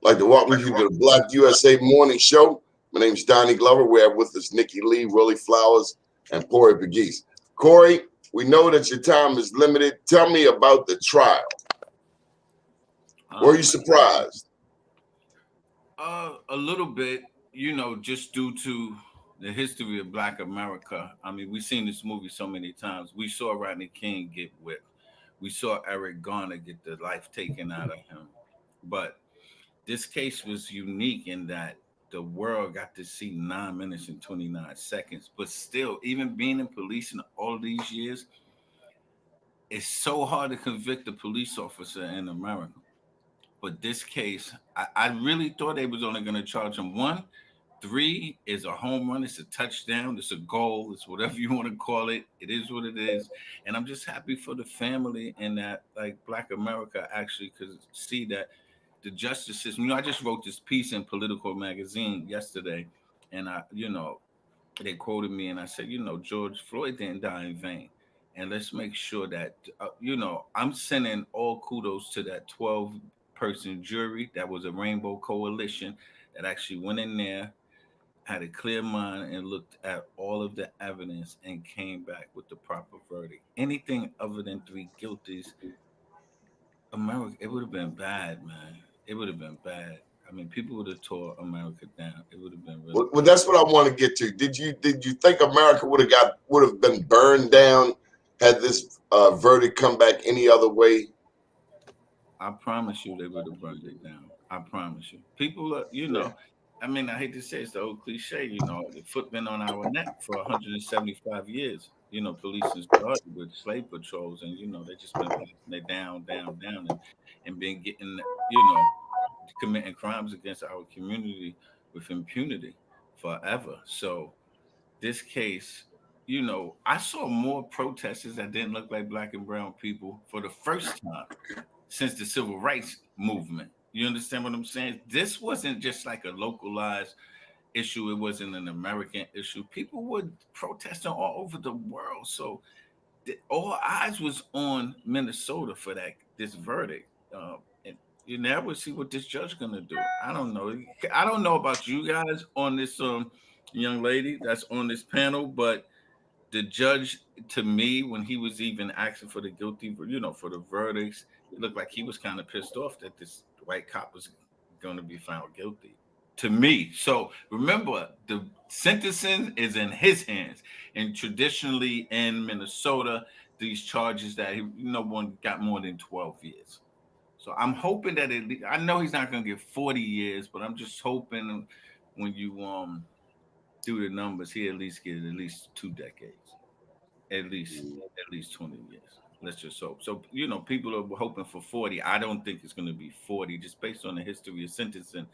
Like to welcome you to the Black USA Morning Show. My name is Donnie Glover. We have with us Nikki Lee, Willie Flowers, and Corey Pegues. Corey, we know that your time is limited. Tell me about the trial. Were you surprised? A little bit, just due to the history of Black America. I mean, we've seen this movie so many times. We saw Rodney King get whipped. We saw Eric Garner get the life taken out of him. But this case was unique in that the world got to see 9 minutes and 29 seconds. But still, even being in policing all these years, it's so hard to convict a police officer in America. But this case, I really thought they was only going to charge him one. 3 is a home run. It's a touchdown. It's a goal. It's whatever you want to call it. It is what it is. And I'm just happy for the family and that like Black America actually could see that the justice system. I just wrote this piece in Political Magazine yesterday, and they quoted me, and I said, George Floyd didn't die in vain. And let's make sure that, I'm sending all kudos to that 12-person jury that was a Rainbow Coalition that actually went in there, had a clear mind, and looked at all of the evidence and came back with the proper verdict. Anything other than 3 guilties, America, it would have been bad, man. It would have been bad. I mean, people would have tore America down. It would have been really. Well, that's what I want to get to. Did you think America would have been burned down had this verdict come back any other way? I promise you, they would have burned it down. I promise you. People are, I mean, I hate to say it's the old cliche, the foot been on our neck for 175 years. Police has started with slave patrols, and they just been passing it down, and been getting, committing crimes against our community with impunity forever. So this case, I saw more protesters that didn't look like Black and brown people for the first time since the civil rights movement. You understand what I'm saying? This wasn't just like a localized issue. It wasn't an American issue. People were protesting all over the world. So all eyes was on Minnesota for this verdict. And you never see what this judge gonna do. I don't know. I don't know about you guys on this young lady that's on this panel, but the judge, to me, when he was even asking for the guilty, for the verdicts, it looked like he was kind of pissed off that this white cop was going to be found guilty. To me, so remember, the sentencing is in his hands, and traditionally in Minnesota, these charges that one got more than 12 years. So I'm hoping that I know he's not going to get 40 years, but I'm just hoping when you do the numbers, he at least get at least 2 decades, at least 20 years. Let's just hope. So people are hoping for 40. I don't think it's going to be 40, just based on the history of sentencing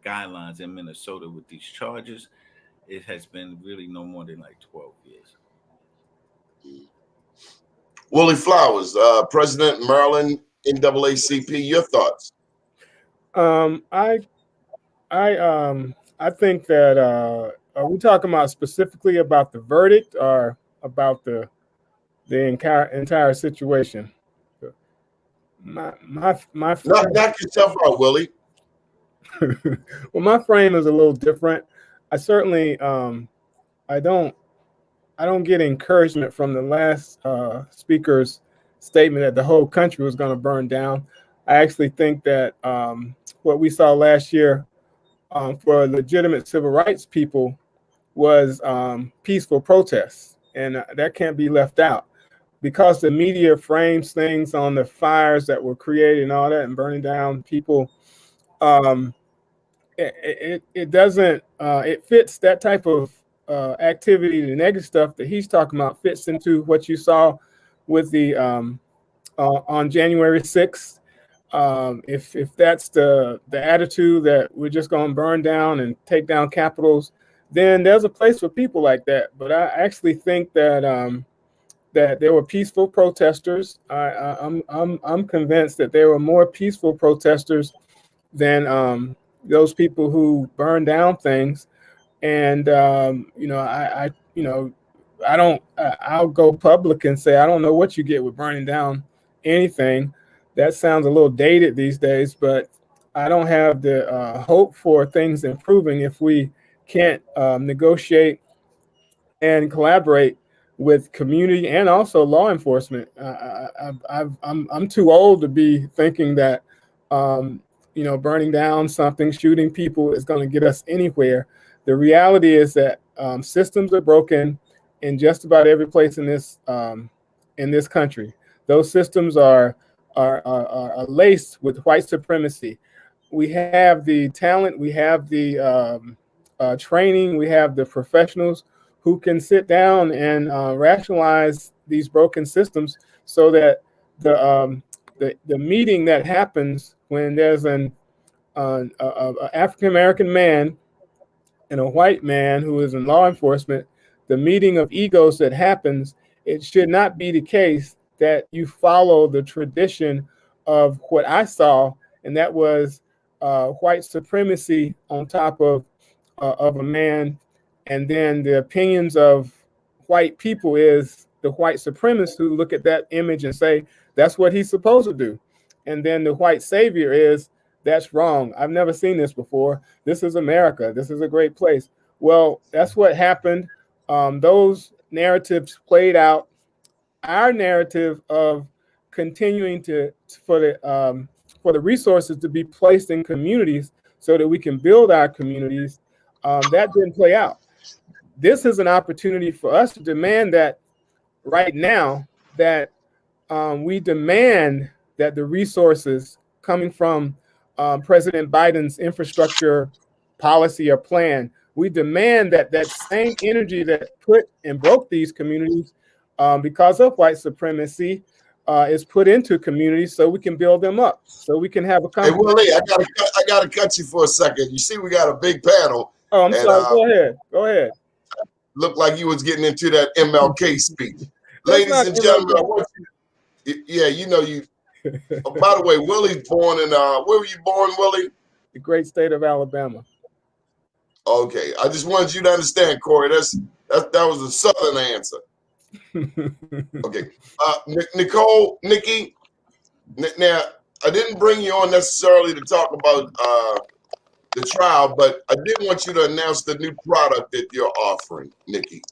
guidelines in Minnesota with these charges. It has been really no more than like 12 years. Willie Flowers, President, Maryland NAACP. Your thoughts? I think that are we talking about specifically about the verdict or about the entire situation? My knock yourself out, Willie. Well, my frame is a little different. I certainly I don't get encouragement from the last speaker's statement that the whole country was going to burn down. I actually think that what we saw last year for legitimate civil rights people was peaceful protests, and that can't be left out because the media frames things on the fires that were created and all that and burning down people. It doesn't it fits that type of activity, the negative stuff that he's talking about fits into what you saw with the on January 6th. If that's the attitude that we're just going to burn down and take down capitals, then there's a place for people like that. But I actually think that that there were peaceful protesters. I'm convinced that there were more peaceful protesters than those people who burn down things. And I'll go public and say I don't know what you get with burning down anything. that sounds a little dated these days, but I don't have the hope for things improving if we can't negotiate and collaborate with community and also law enforcement. I'm too old to be thinking that burning down something, shooting people is going to get us anywhere. The reality is that systems are broken in just about every place in this country. Those systems are laced with white supremacy. We have the talent, we have the training, we have the professionals who can sit down and rationalize these broken systems so that the meeting that happens when there's an African American man and a white man who is in law enforcement, the meeting of egos that happens, it should not be the case that you follow the tradition of what I saw, and that was white supremacy on top of a man, and then the opinions of white people is the white supremacists who look at that image and say that's what he's supposed to do, and then the white savior is that's wrong. I've never seen this before. This is America. This is a great place. Well, that's what happened. Those narratives played out. Our narrative of continuing for the resources to be placed in communities so that we can build our communities, that didn't play out. This is an opportunity for us to demand that right now, that we demand that the resources coming from President Biden's infrastructure policy or plan, we demand that that same energy that put and broke these communities because of white supremacy is put into communities so we can build them up, so we can have a Hey, company. Willie, I gotta cut you for a second. You see, we got a big panel. Oh, I'm sorry. Go ahead. Looked like you was getting into that MLK speech. Ladies and gentlemen, I want you. Yeah, you know you. Oh, by the way, Willie's born in where were you born, Willie? The great state of Alabama. Okay, I just wanted you to understand, Corey. That was a Southern answer. Okay, Nikki. Now I didn't bring you on necessarily to talk about the trial, but I did want you to announce the new product that you're offering, Nikki.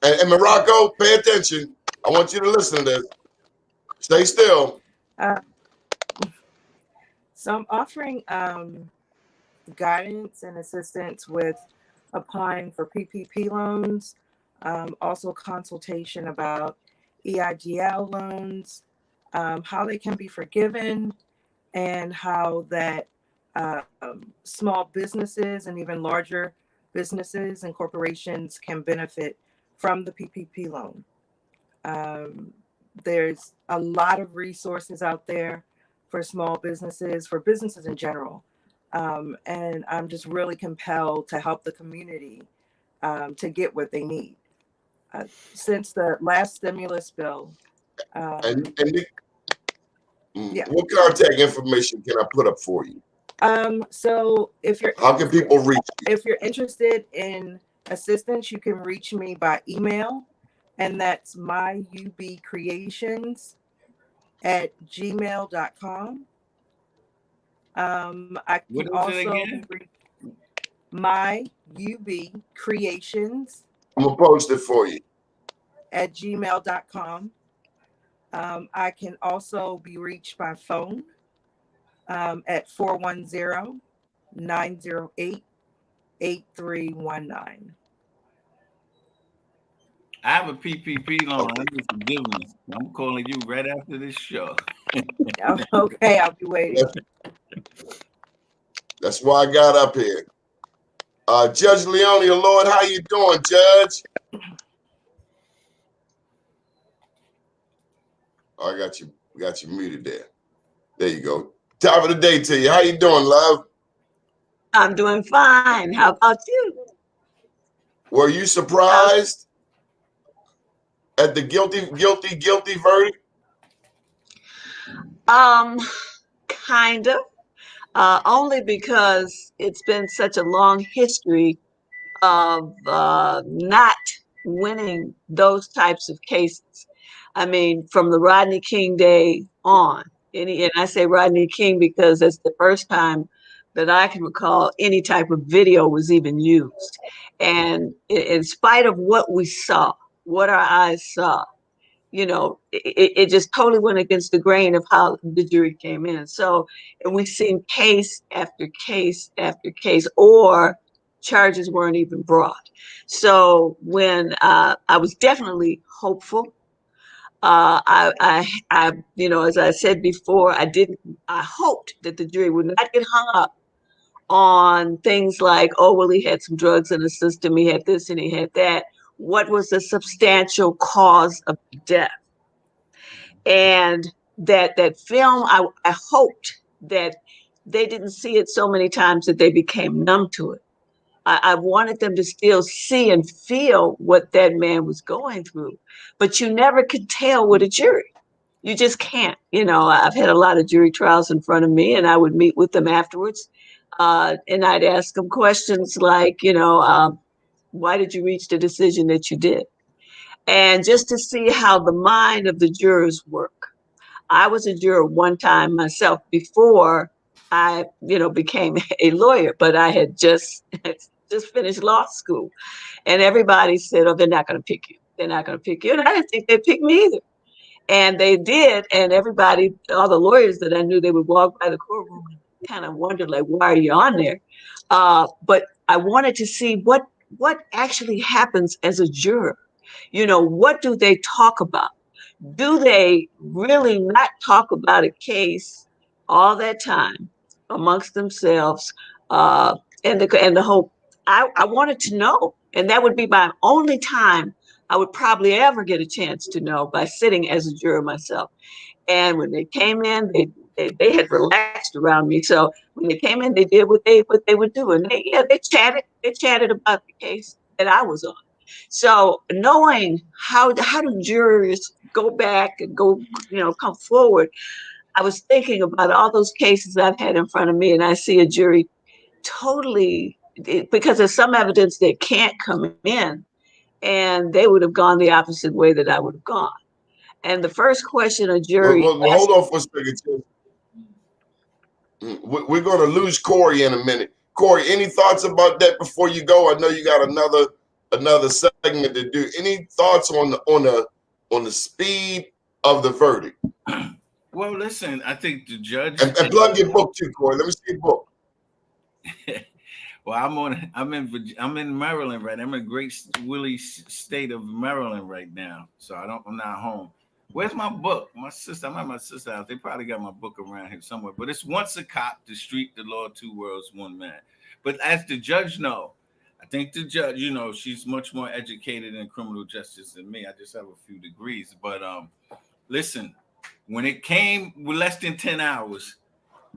And Morocco, pay attention. I want you to listen to this. Stay still. So I'm offering guidance and assistance with applying for PPP loans, also consultation about EIDL loans, how they can be forgiven, and how that small businesses and even larger businesses and corporations can benefit from the PPP loan. There's a lot of resources out there for small businesses, for businesses in general. And I'm just really compelled to help the community to get what they need. Since the last stimulus bill. Yeah. What contact information can I put up for you? So how can people reach you? If you're interested in assistance, you can reach me by email, and that's myubcreations@gmail.com. I can also reach myubcreations. I'm gonna post it for you @gmail.com. I can also be reached by phone at 410-908-8319. I have a PPP loan. I'm just forgiveness. I'm calling you right after this show. Okay, I'll be waiting. That's why I got up here. Judge Leonia, Lloyd, how you doing, Judge? Oh, I got you muted there. There you go. Top of the day to you. How you doing, love? I'm doing fine. How about you? Were you surprised at the guilty verdict? Kind of. Only because it's been such a long history of not winning those types of cases. I mean, from the Rodney King day on, And I say Rodney King because that's the first time that I can recall any type of video was even used. And in spite of what we saw, what our eyes saw, it just totally went against the grain of how the jury came in. So, and we've seen case after case after case, or charges weren't even brought. So when I was definitely hopeful, as I said before, I hoped that the jury would not get hung up on things like, oh, well, he had some drugs in the system, he had this and he had that. What was the substantial cause of death? And that film, I hoped that they didn't see it so many times that they became numb to it. I wanted them to still see and feel what that man was going through, but you never could tell with a jury. You just can't. I've had a lot of jury trials in front of me, and I would meet with them afterwards, and I'd ask them questions like, why did you reach the decision that you did? And just to see how the mind of the jurors work. I was a juror one time myself before I, became a lawyer, but I had just finished law school, and everybody said, "Oh, they're not going to pick you. They're not going to pick you." And I didn't think they'd pick me either. And they did, and everybody, all the lawyers that I knew, they would walk by the courtroom and kind of wonder, like, why are you on there? But I wanted to see what actually happens as a juror. What do they talk about? Do they really not talk about a case all that time amongst themselves? And the hope, I wanted to know, and that would be my only time I would probably ever get a chance to know, by sitting as a juror myself. And when they came in, they had relaxed around me. So when they came in, they did what they would do, and they chatted about the case that I was on. So knowing how do jurors go back and come forward, I was thinking about all those cases I've had in front of me, and I see a jury totally, because there's some evidence that can't come in, and they would have gone the opposite way that I would have gone. And the first question a jury Well, hold on for a second. We're going to lose Corey in a minute. Corey, any thoughts about that before you go? I know you got another segment to do. Any thoughts on the speed of the verdict? Well, listen, I think the judge and plug your book too, Corey. Let me see your book. Well, I'm in Maryland right now. I'm in great Willie state of Maryland right now, so I'm not home. Where's my book? I'm at my sister's house. They probably got my book around here somewhere. But it's Once a Cop, The Street, the Law, Two Worlds, One Man. But as the judge I think the judge, she's much more educated in criminal justice than me. I just have a few degrees. But listen, when it came with less than 10 hours,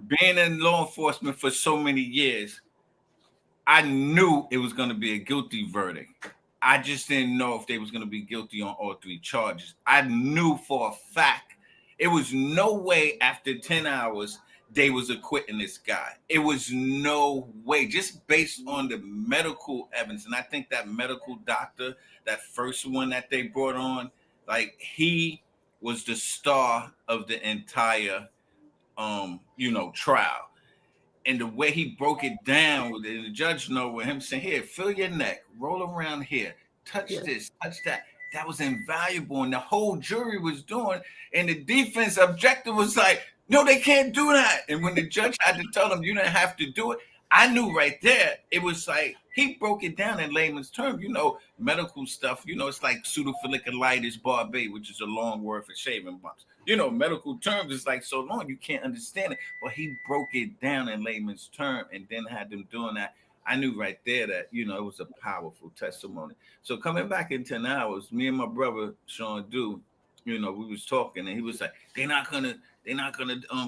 being in law enforcement for so many years, I knew it was going to be a guilty verdict. I just didn't know if they was going to be guilty on all three charges. I knew for a fact it was no way after 10 hours they was acquitting this guy. It was no way, just based on the medical evidence. And I think that medical doctor, that first one that they brought on, like, he was the star of the entire, trial. And the way he broke it down, the judge with him saying, here, feel your neck, roll around here, touch this, touch that. That was invaluable. And the whole jury was doing, and the defense objector was like, no, they can't do that. And when the judge had to tell them, you didn't have to do it, I knew right there, it was like, he broke it down in layman's terms. Medical stuff, it's like pseudofolliculitis barbae, which is a long word for shaving bumps. Medical terms is like so long, you can't understand it. But he broke it down in layman's term and then had them doing that. I knew right there that, it was a powerful testimony. So coming back in 10 hours, me and my brother, Sean Dew, we was talking, and he was like, they're not gonna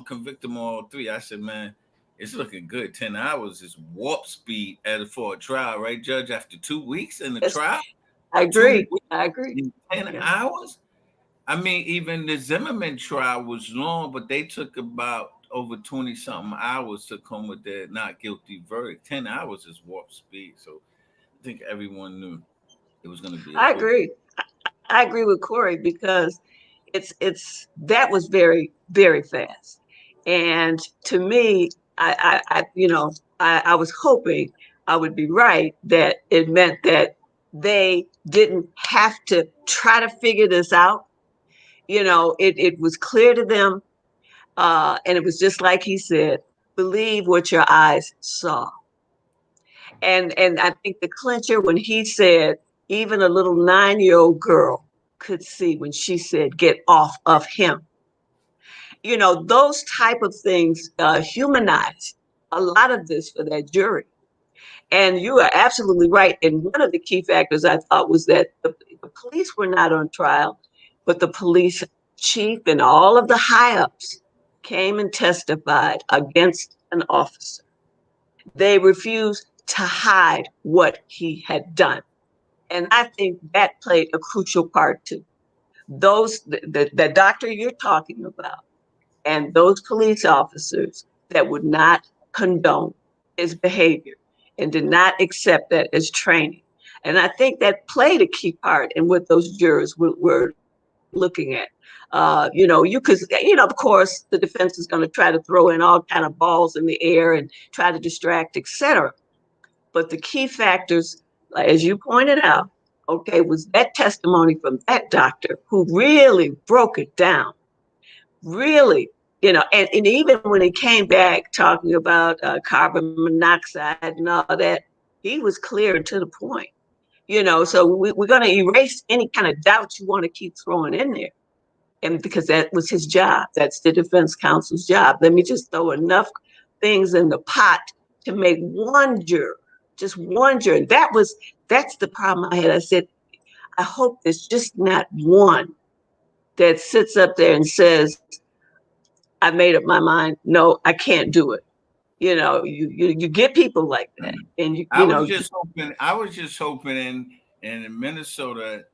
convict them all three. I said, man, it's looking good. 10 hours is warp speed for a trial, right, Judge? After 2 weeks in the trial? I agree. 10 hours? I mean, even the Zimmerman trial was long, but they took about over 20-something hours to come with their not guilty verdict. 10 hours is warp speed. So I think everyone knew it was going to be. I agree. I agree with Corey, because that was very, very fast. And to me, I was hoping I would be right, that it meant that they didn't have to try to figure this out. It was clear to them. And it was just like he said, believe what your eyes saw. And I think the clincher, when he said, even a little 9-year-old girl could see when she said, get off of him. Those type of things humanize a lot of this for that jury. And you are absolutely right. And one of the key factors I thought was that the police were not on trial, but the police chief and all of the high ups came and testified against an officer. They refused to hide what he had done. And I think that played a crucial part too. The doctor you're talking about and those police officers that would not condone his behavior and did not accept that as training. And I think that played a key part in what those jurors were looking at. Of course, the defense is going to try to throw in all kind of balls in the air and try to distract, etc. But the key factors, as you pointed out, okay, was that testimony from that doctor who really broke it down. Really, and even when he came back talking about carbon monoxide and all that, he was clear and to the point. So we're going to erase any kind of doubt you want to keep throwing in there. And because that was his job, that's the defense counsel's job. Let me just throw enough things in the pot to make just one juror. That's the problem I had. I said, I hope there's just not one that sits up there and says, I made up my mind. No, I can't do it. You get people like that, and I was just hoping in Minnesota,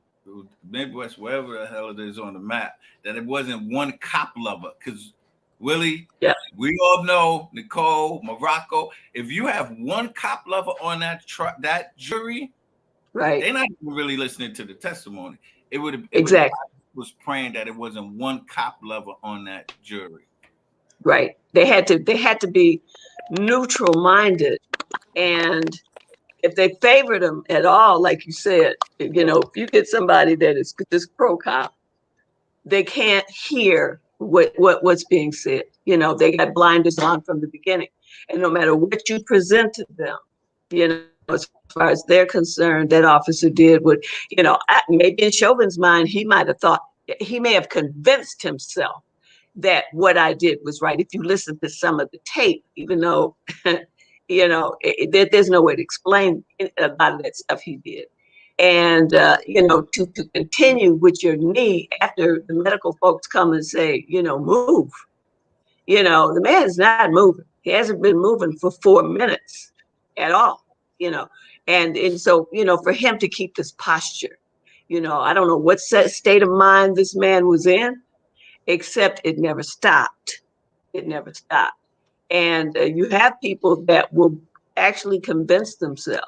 Midwest, wherever the hell it is on the map, that it wasn't one cop lover. Because Willie, yeah, we all know Nicole, Morocco. If you have one cop lover on that jury, right, they're not even really listening to the testimony. Exactly. Was praying that it wasn't one cop lover on that jury. Right. They had to be neutral minded, and if they favored them at all, like you said, if you get somebody that is just pro cop, they can't hear what's being said. They got blinders on from the beginning, and no matter what you present to them, as far as they're concerned, that officer did what, maybe in Chauvin's mind, he may have convinced himself that what I did was right. If you listen to some of the tape, even though, there's no way to explain a lot of that stuff he did. And, to continue with your knee after the medical folks come and say, move, the man is not moving. He hasn't been moving for 4 minutes at all, and so, for him to keep this posture, I don't know what state of mind this man was in, except it never stopped. It never stopped. And you have people that will actually convince themselves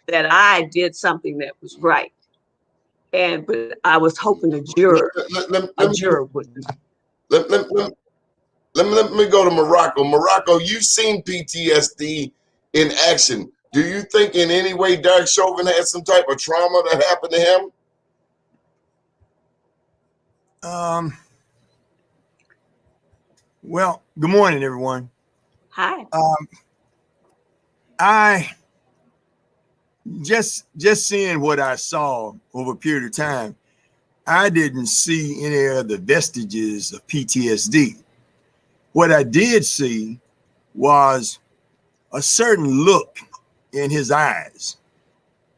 that I did something that was right. But I was hoping a juror wouldn't. Let me go to Morocco. Morocco, you've seen PTSD in action. Do you think in any way Derek Chauvin had some type of trauma that happened to him? Well, good morning, everyone. Hi. I just seeing what I saw over a period of time, I didn't see any of the vestiges of PTSD. What I did see was a certain look in his eyes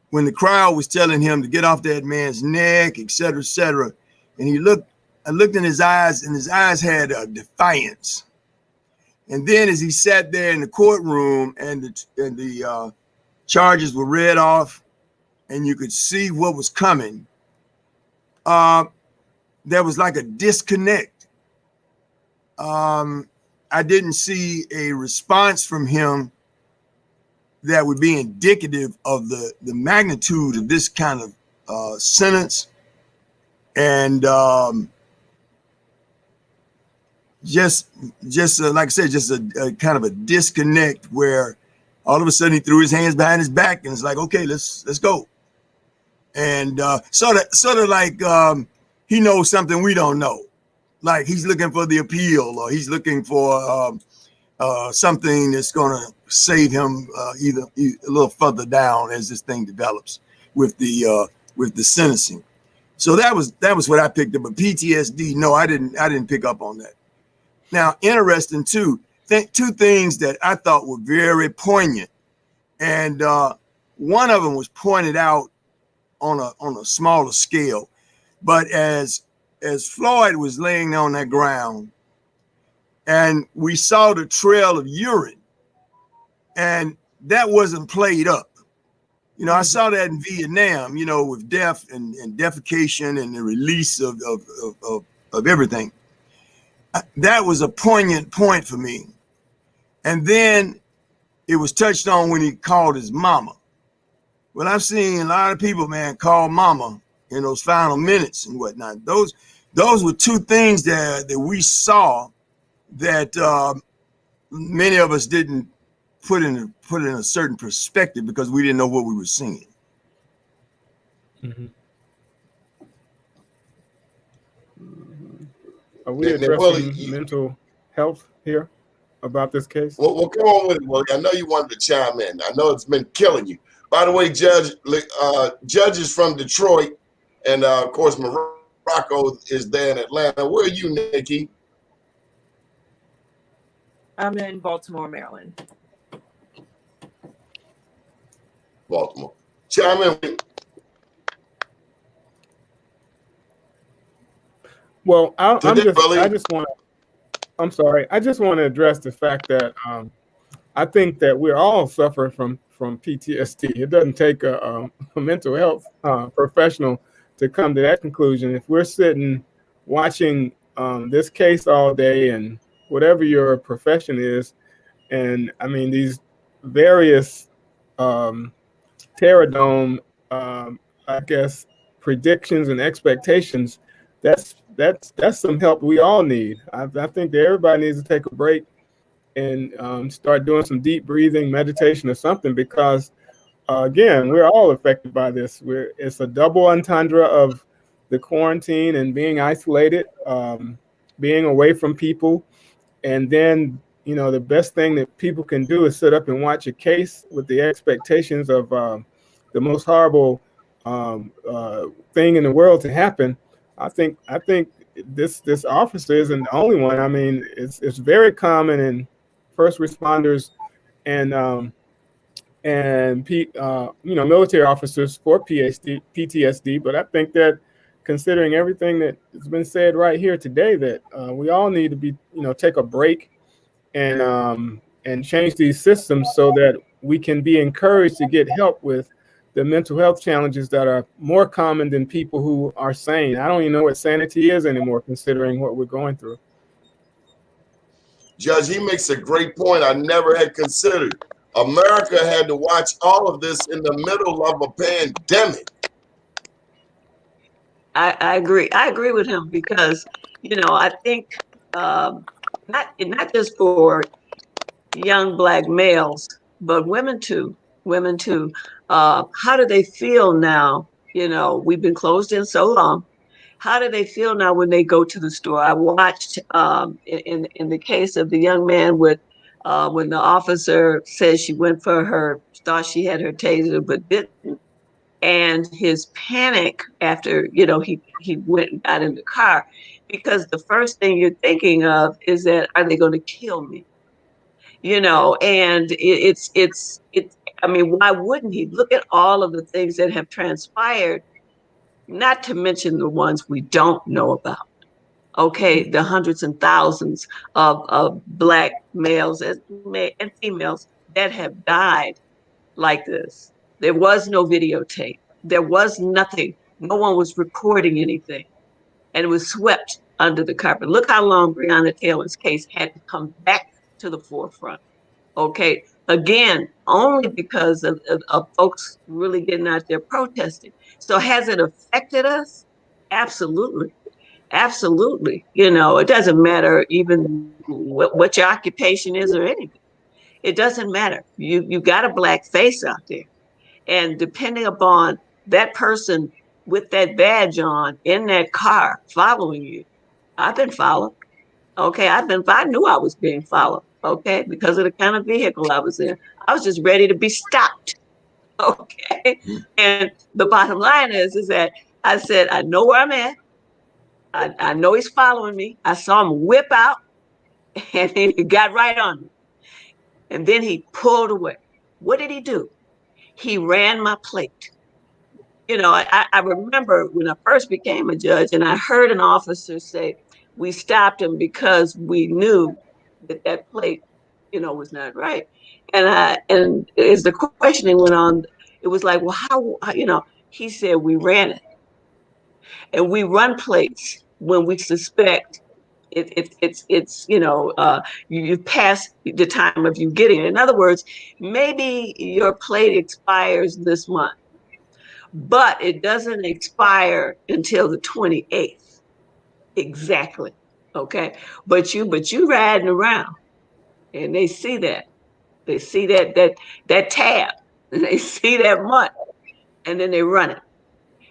when the crowd was telling him to get off that man's neck, et cetera, and I looked in his eyes, and his eyes had a defiance. And then as he sat there in the courtroom and the charges were read off and you could see what was coming, there was like a disconnect. I didn't see a response from him that would be indicative of the magnitude of this kind of sentence. And just like I said, just a kind of a disconnect where all of a sudden he threw his hands behind his back and it's like, okay, let's go. And sort of like he knows something we don't know. Like he's looking for the appeal, or he's looking for something that's going to save him either a little further down as this thing develops with the sentencing. So that was what I picked up. But PTSD, no, I didn't pick up on that. Now, interesting too. Two things that I thought were very poignant, and one of them was pointed out on a smaller scale. But as Floyd was laying on that ground, and we saw the trail of urine, and that wasn't played up. You know, I saw that in Vietnam, you know, with death and defecation and the release of everything. That was a poignant point for me. And then it was touched on when he called his mama. Well, I've seen a lot of people, man, call mama in those final minutes and whatnot. Those were two things that we saw that many of us didn't put in a certain perspective because we didn't know what we were seeing. Mm-hmm. Are we addressing mental health here about this case? Well, come on with it, Willie. I know you wanted to chime in. I know it's been killing you. By the way, Judge is from Detroit, and of course Morocco is there in Atlanta. Where are you, Nikki? I'm in Baltimore, Maryland. Baltimore. Chime in. Well, I just want to address the fact that I think that we're all suffering from PTSD. It doesn't take a mental health professional to come to that conclusion. If we're sitting watching this case all day, and whatever your profession is, and I mean these various Terradome, I guess, predictions and expectations, that's some help we all need. I think that everybody needs to take a break and start doing some deep breathing, meditation or something, because again, we're all affected by this. It's a double entendre of the quarantine and being isolated, being away from people. And then, you know, the best thing that people can do is sit up and watch a case with the expectations of the most horrible thing in the world to happen. I think this officer isn't the only one. I mean, it's very common in first responders and military officers for PTSD. But I think that, considering everything that has been said right here today, that we all need to be, take a break and change these systems so that we can be encouraged to get help with the mental health challenges that are more common than people who are sane. I don't even know what sanity is anymore, considering what we're going through. Judge, he makes a great point I never had considered. America had to watch all of this in the middle of a pandemic. I agree. I agree with him because, I think not just for young Black males, but women too. How do they feel now? We've been closed in so long. How do they feel now when they go to the store? I watched in the case of the young man with when the officer says she went for her, thought she had her taser but didn't, and his panic after he went and got in the car, because the first thing you're thinking of is that, are they going to kill me? And it's I mean, why wouldn't he? Look at all of the things that have transpired, not to mention the ones we don't know about. Okay, the hundreds and thousands of Black males and females that have died like this. There was no videotape. There was nothing. No one was recording anything. And it was swept under the carpet. Look how long Breonna Taylor's case had to come back to the forefront. Okay, again, only because of folks really getting out there protesting. So has it affected us? Absolutely. Absolutely. You know, it doesn't matter even what your occupation is or anything. It doesn't matter. You got a black face out there. And depending upon that person with that badge on in that car following you, I've been followed. Okay, I knew I was being followed. Okay, because of the kind of vehicle I was in. I was just ready to be stopped. Okay. And the bottom line is that I said, I know where I'm at. I know he's following me. I saw him whip out and then he got right on me. And then he pulled away. What did he do? He ran my plate. You know, I remember when I first became a judge and I heard an officer say, we stopped him because we knew that that plate, you know, was not right. And as the questioning went on, it was like, well, how you know, he said we ran it. And we run plates when we suspect it's you know, you've passed the time of you getting it. In other words, maybe your plate expires this month, but it doesn't expire until the 28th exactly. Okay, but you riding around, and they see that tab, and they see that month, and then they run it.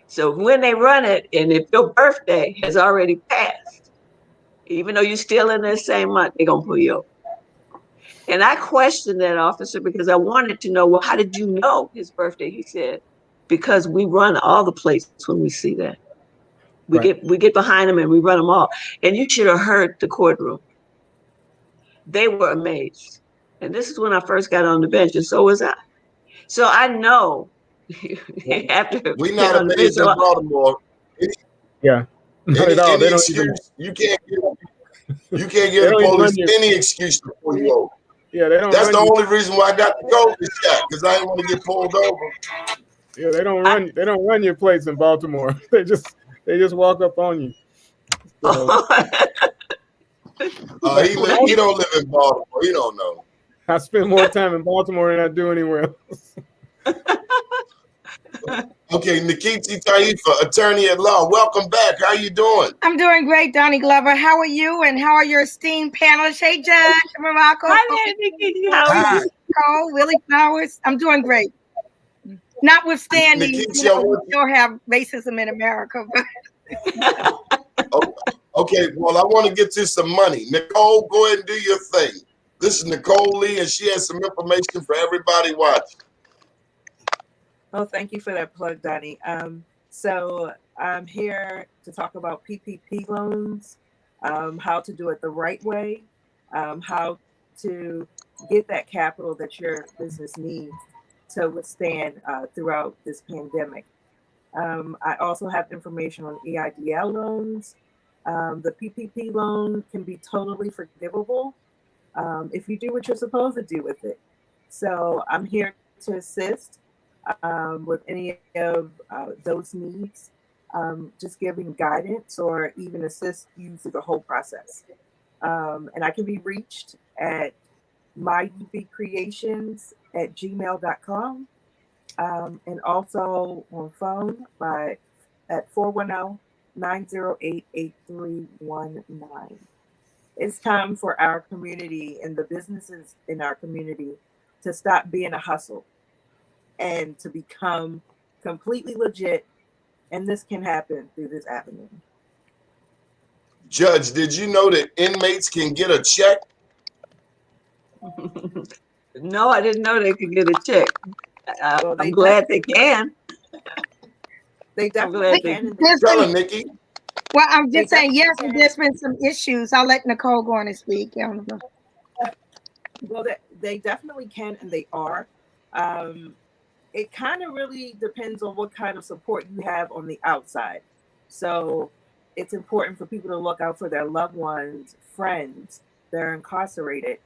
So when they run it, and if your birthday has already passed, even though you're still in that same month, they're gonna pull you over. And I questioned that officer because I wanted to know, well, how did you know his birthday? He said, because we run all the places when we see that. We get behind them and we run them all. And you should have heard the courtroom. They were amazed. And this is when I first got on the bench, and so was I. So I know after We're being not on the bench, amazed in Baltimore. Yeah. Not at all. Any They don't even. excuse you can't give They the don't even police run you. any excuse to pull you over. Yeah, they don't. That's run the you. only reason why I got the COVID shot, because I didn't want to get pulled over. Yeah, they don't run. They don't run your plates in Baltimore. They just walk up on you. So, He don't live in Baltimore. He don't know. I spend more time in Baltimore than I do anywhere else. Okay, Nkechi Taifa, attorney at law. Welcome back. How you doing? I'm doing great, Donnie Glover. How are you? And how are your esteemed panelists? Hey, Judge Morocco. Hi, Nkechi. How are you? Cole, Willie Flowers. I'm doing great. Notwithstanding, Nkechi, you know, we still have racism in America. Okay, well, I want to get to some money. Nicole, go ahead and do your thing. This is Nicole Lee, and she has some information for everybody watching. Oh, thank you for that plug, Donnie. So I'm here to talk about PPP loans, how to do it the right way, how to get that capital that your business needs to withstand throughout this pandemic. I also have information on EIDL loans. The PPP loan can be totally forgivable if you do what you're supposed to do with it. So I'm here to assist with any of those needs, just giving guidance or even assist you through the whole process. And I can be reached at myuvcreations@gmail.com, and also on phone at 410-908-8319. It's time for our community and the businesses in our community to stop being a hustle and to become completely legit. And this can happen through this avenue. Judge, did you know that inmates can get a check? No, I didn't know they could get a check. I'm glad they can. They definitely can. Tell her, Nikki. Well, I'm just saying, yes, there's been some issues. I'll let Nicole go on and speak. Well, they definitely can, and they are. It kind of really depends on what kind of support you have on the outside. So it's important for people to look out for their loved ones, friends that are incarcerated.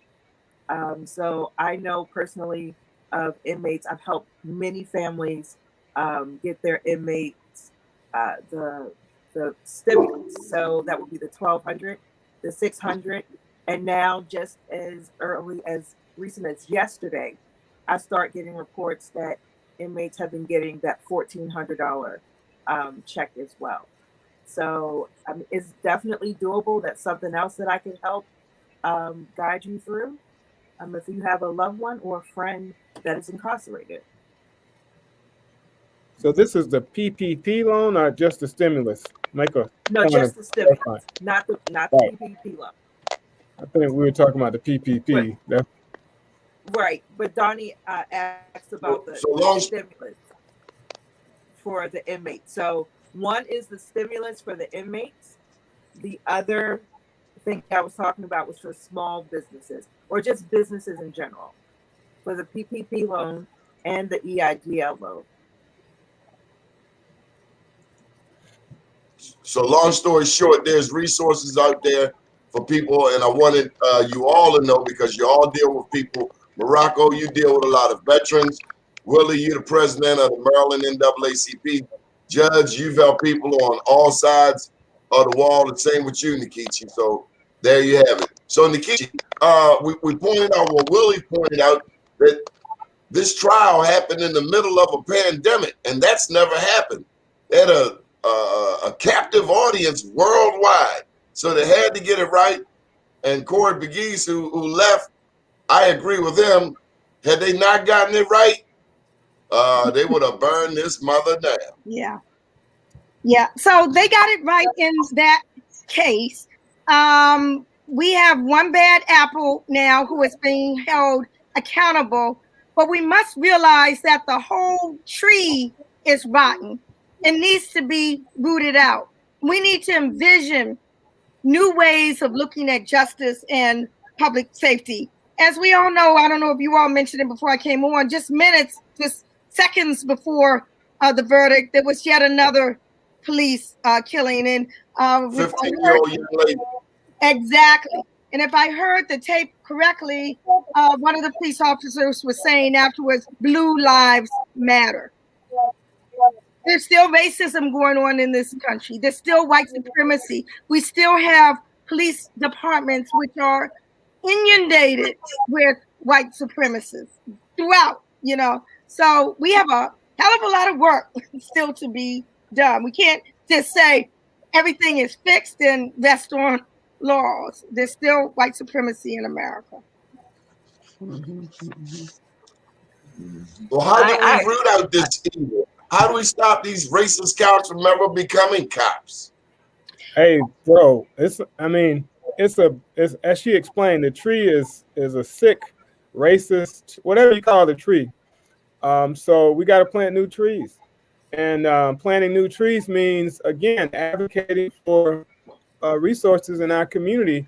So I know personally of inmates. I've helped many families get their inmates the stimulus. So that would be the $1,200, the $600, and now just as early as recent as yesterday, I start getting reports that inmates have been getting that $1,400 check as well. So it's definitely doable. That's something else that I can help guide you through if you have a loved one or a friend that is incarcerated. So this is the PPP loan or just the stimulus? No, just the stimulus, not the right. PPP loan. I think we were talking about the PPP. Right, but Donnie asked about the stimulus for the inmates. So one is the stimulus for the inmates. The other thing I was talking about was for small businesses or just businesses in general, for the PPP loan and the EIDL loan. So long story short, there's resources out there for people, and I wanted you all to know, because you all deal with people. Morocco, you deal with a lot of veterans. Willie, you're the president of the Maryland NAACP. Judge, you've helped people on all sides of the wall. The same with you, Nkechi. So there you have it. So Nkechi, we pointed out what Willie pointed out, that this trial happened in the middle of a pandemic, and that's never happened. They had a captive audience worldwide, so they had to get it right. And Corey Pegues, who left, I agree with him. Had they not gotten it right, they would have burned this mother down. Yeah. Yeah. So they got it right in that case. We have one bad apple now who is being held accountable, but we must realize that the whole tree is rotten. It needs to be rooted out. We need to envision new ways of looking at justice and public safety. As we all know, I don't know if you all mentioned it before I came on, just seconds before the verdict, there was yet another police killing. And 15-year-old young lady. Exactly. And if I heard the tape correctly, one of the police officers was saying afterwards, Blue Lives Matter. There's still racism going on in this country. There's still white supremacy. We still have police departments which are inundated with white supremacists throughout, So we have a hell of a lot of work still to be done. We can't just say everything is fixed and rest on laurels. There's still white supremacy in America. Well, how do we root out this evil? How do we stop these racist cops from ever becoming cops? Hey, bro, it's as she explained, the tree is a sick, racist, whatever you call the tree. So we got to plant new trees, and planting new trees means, again, advocating for resources in our community,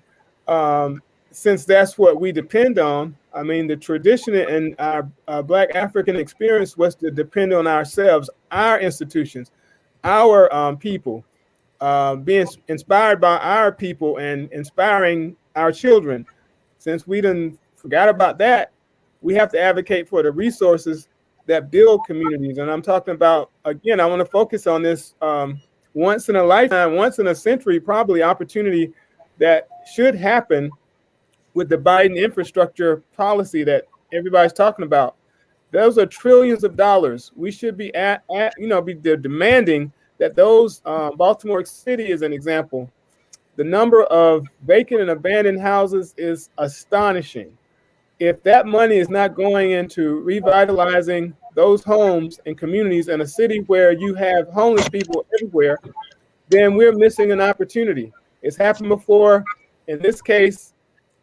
since that's what we depend on. I mean, the tradition and our Black African experience was to depend on ourselves, our institutions, our people, being inspired by our people and inspiring our children. Since we done forgot about that, we have to advocate for the resources that build communities. And I'm talking about, again, I want to focus on this once in a lifetime, once in a century, probably opportunity that should happen with the Biden infrastructure policy that everybody's talking about. Those are trillions of dollars. We should be be demanding that those, Baltimore City is an example. The number of vacant and abandoned houses is astonishing. If that money is not going into revitalizing those homes and communities in a city where you have homeless people everywhere, then we're missing an opportunity. It's happened before. In this case,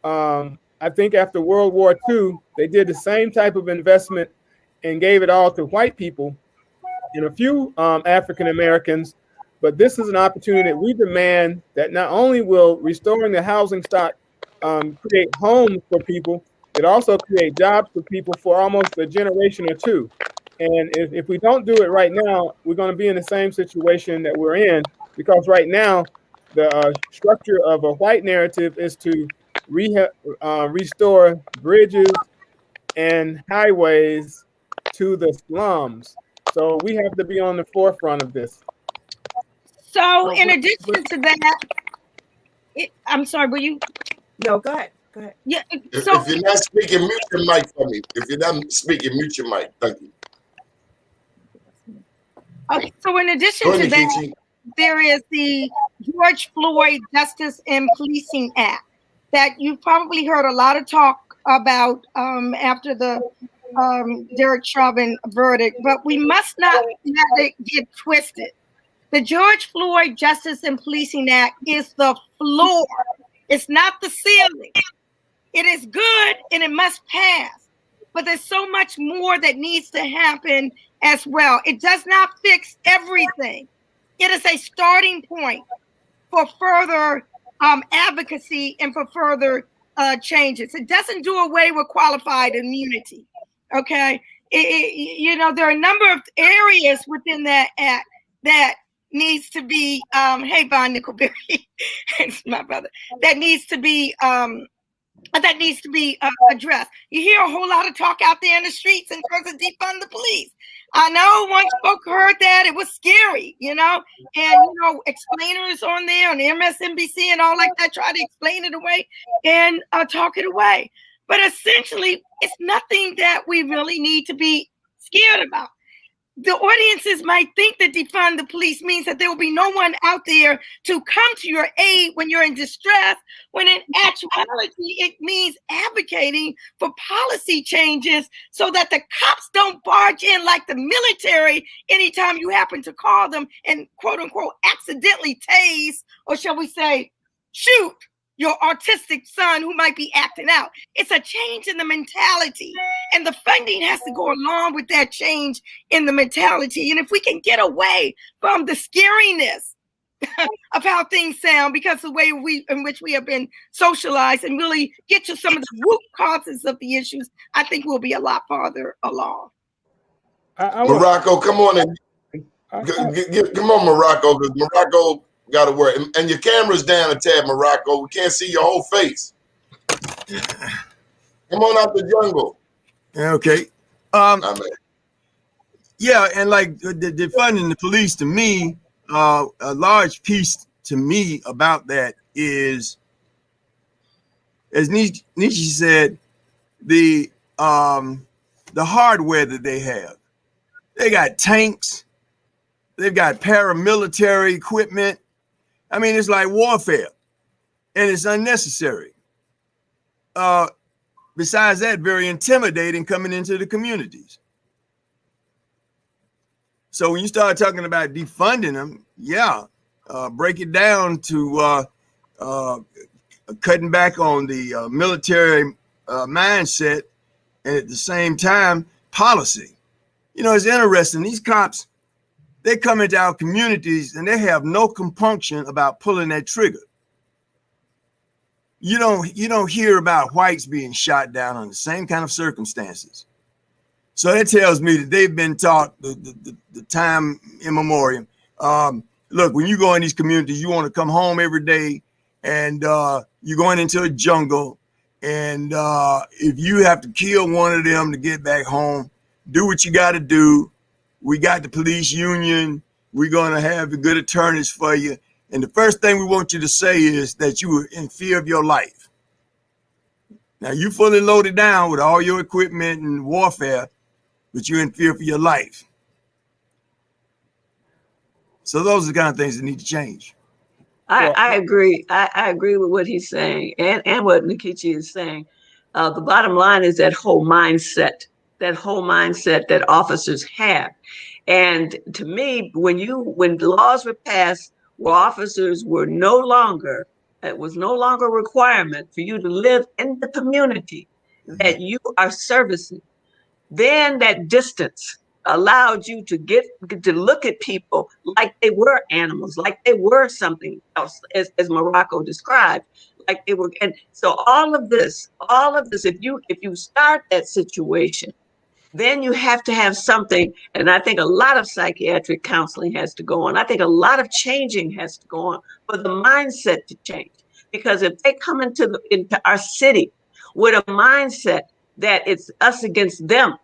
I think after World War II, they did the same type of investment and gave it all to white people and a few African Americans. But this is an opportunity that we demand that not only will restoring the housing stock create homes for people, it also create jobs for people for almost a generation or two. And if we don't do it right now, we're going to be in the same situation that we're in, because right now the structure of a white narrative is to restore bridges and highways to the slums. So we have to be on the forefront of this. So in addition to that, I'm sorry, were you? No, go ahead. Go ahead. Yeah. If you're not speaking, mute your mic for me. If you're not speaking, mute your mic. Thank you. Okay. So in addition to that, there is the George Floyd Justice and Policing Act that you've probably heard a lot of talk about after the Derek Chauvin verdict, but we must not let it get twisted. The George Floyd Justice and Policing Act is the floor. It's not the ceiling. It is good and it must pass, but there's so much more that needs to happen as well. It does not fix everything. It is a starting point for further advocacy and for further changes. It doesn't do away with qualified immunity. Okay, there are a number of areas within that act that needs to be. Hey, Von Nickelberry, it's my brother. That needs to be addressed. You hear a whole lot of talk out there in the streets in terms of defund the police. I know once folk heard that, it was scary, and explainers on there on MSNBC and all like that try to explain it away and talk it away. But essentially, it's nothing that we really need to be scared about. The audiences might think that defund the police means that there will be no one out there to come to your aid when you're in distress, when in actuality, it means advocating for policy changes so that the cops don't barge in like the military anytime you happen to call them and quote unquote accidentally tase, or shall we say, shoot your autistic son who might be acting out. It's a change in the mentality, and the funding has to go along with that change in the mentality. And if we can get away from the scariness of how things sound, because the way in which we have been socialized, and really get to some of the root causes of the issues, I think we'll be a lot farther along. Morocco, come on in. Come on, Morocco, because Morocco got to work. And your camera's down a tad, Morocco. We can't see your whole face. Come on out the jungle. Okay. Yeah, and like defunding the police, to me, a large piece to me about that is, as Nkechi said, the hardware that they have. They got tanks. They've got paramilitary equipment. I mean, it's like warfare, and it's unnecessary. Besides that, very intimidating coming into the communities. So when you start talking about defunding them, break it down to cutting back on the military mindset, and at the same time, policy. It's interesting. These cops, they come into our communities and they have no compunction about pulling that trigger. You don't hear about whites being shot down under the same kind of circumstances. So that tells me that they've been taught the time immemorial. Look, when you go in these communities, you want to come home every day, and you're going into a jungle, and if you have to kill one of them to get back home, do what you got to do. We got the police union. We're going to have the good attorneys for you. And the first thing we want you to say is that you were in fear of your life. Now, you fully loaded down with all your equipment and warfare, but you're in fear for your life. So those are the kind of things that need to change. I agree. I agree with what he's saying and what Nkechi is saying. The bottom line is that whole mindset that officers have. And to me, when laws were passed where officers were it was no longer a requirement for you to live in the community that you are servicing, then that distance allowed you to look at people like they were animals, like they were something else, as Morocco described, like they were. And so all of this, if you start that situation, then you have to have something. And I think a lot of psychiatric counseling has to go on. I think a lot of changing has to go on for the mindset to change. Because if they come into our city with a mindset that it's us against them,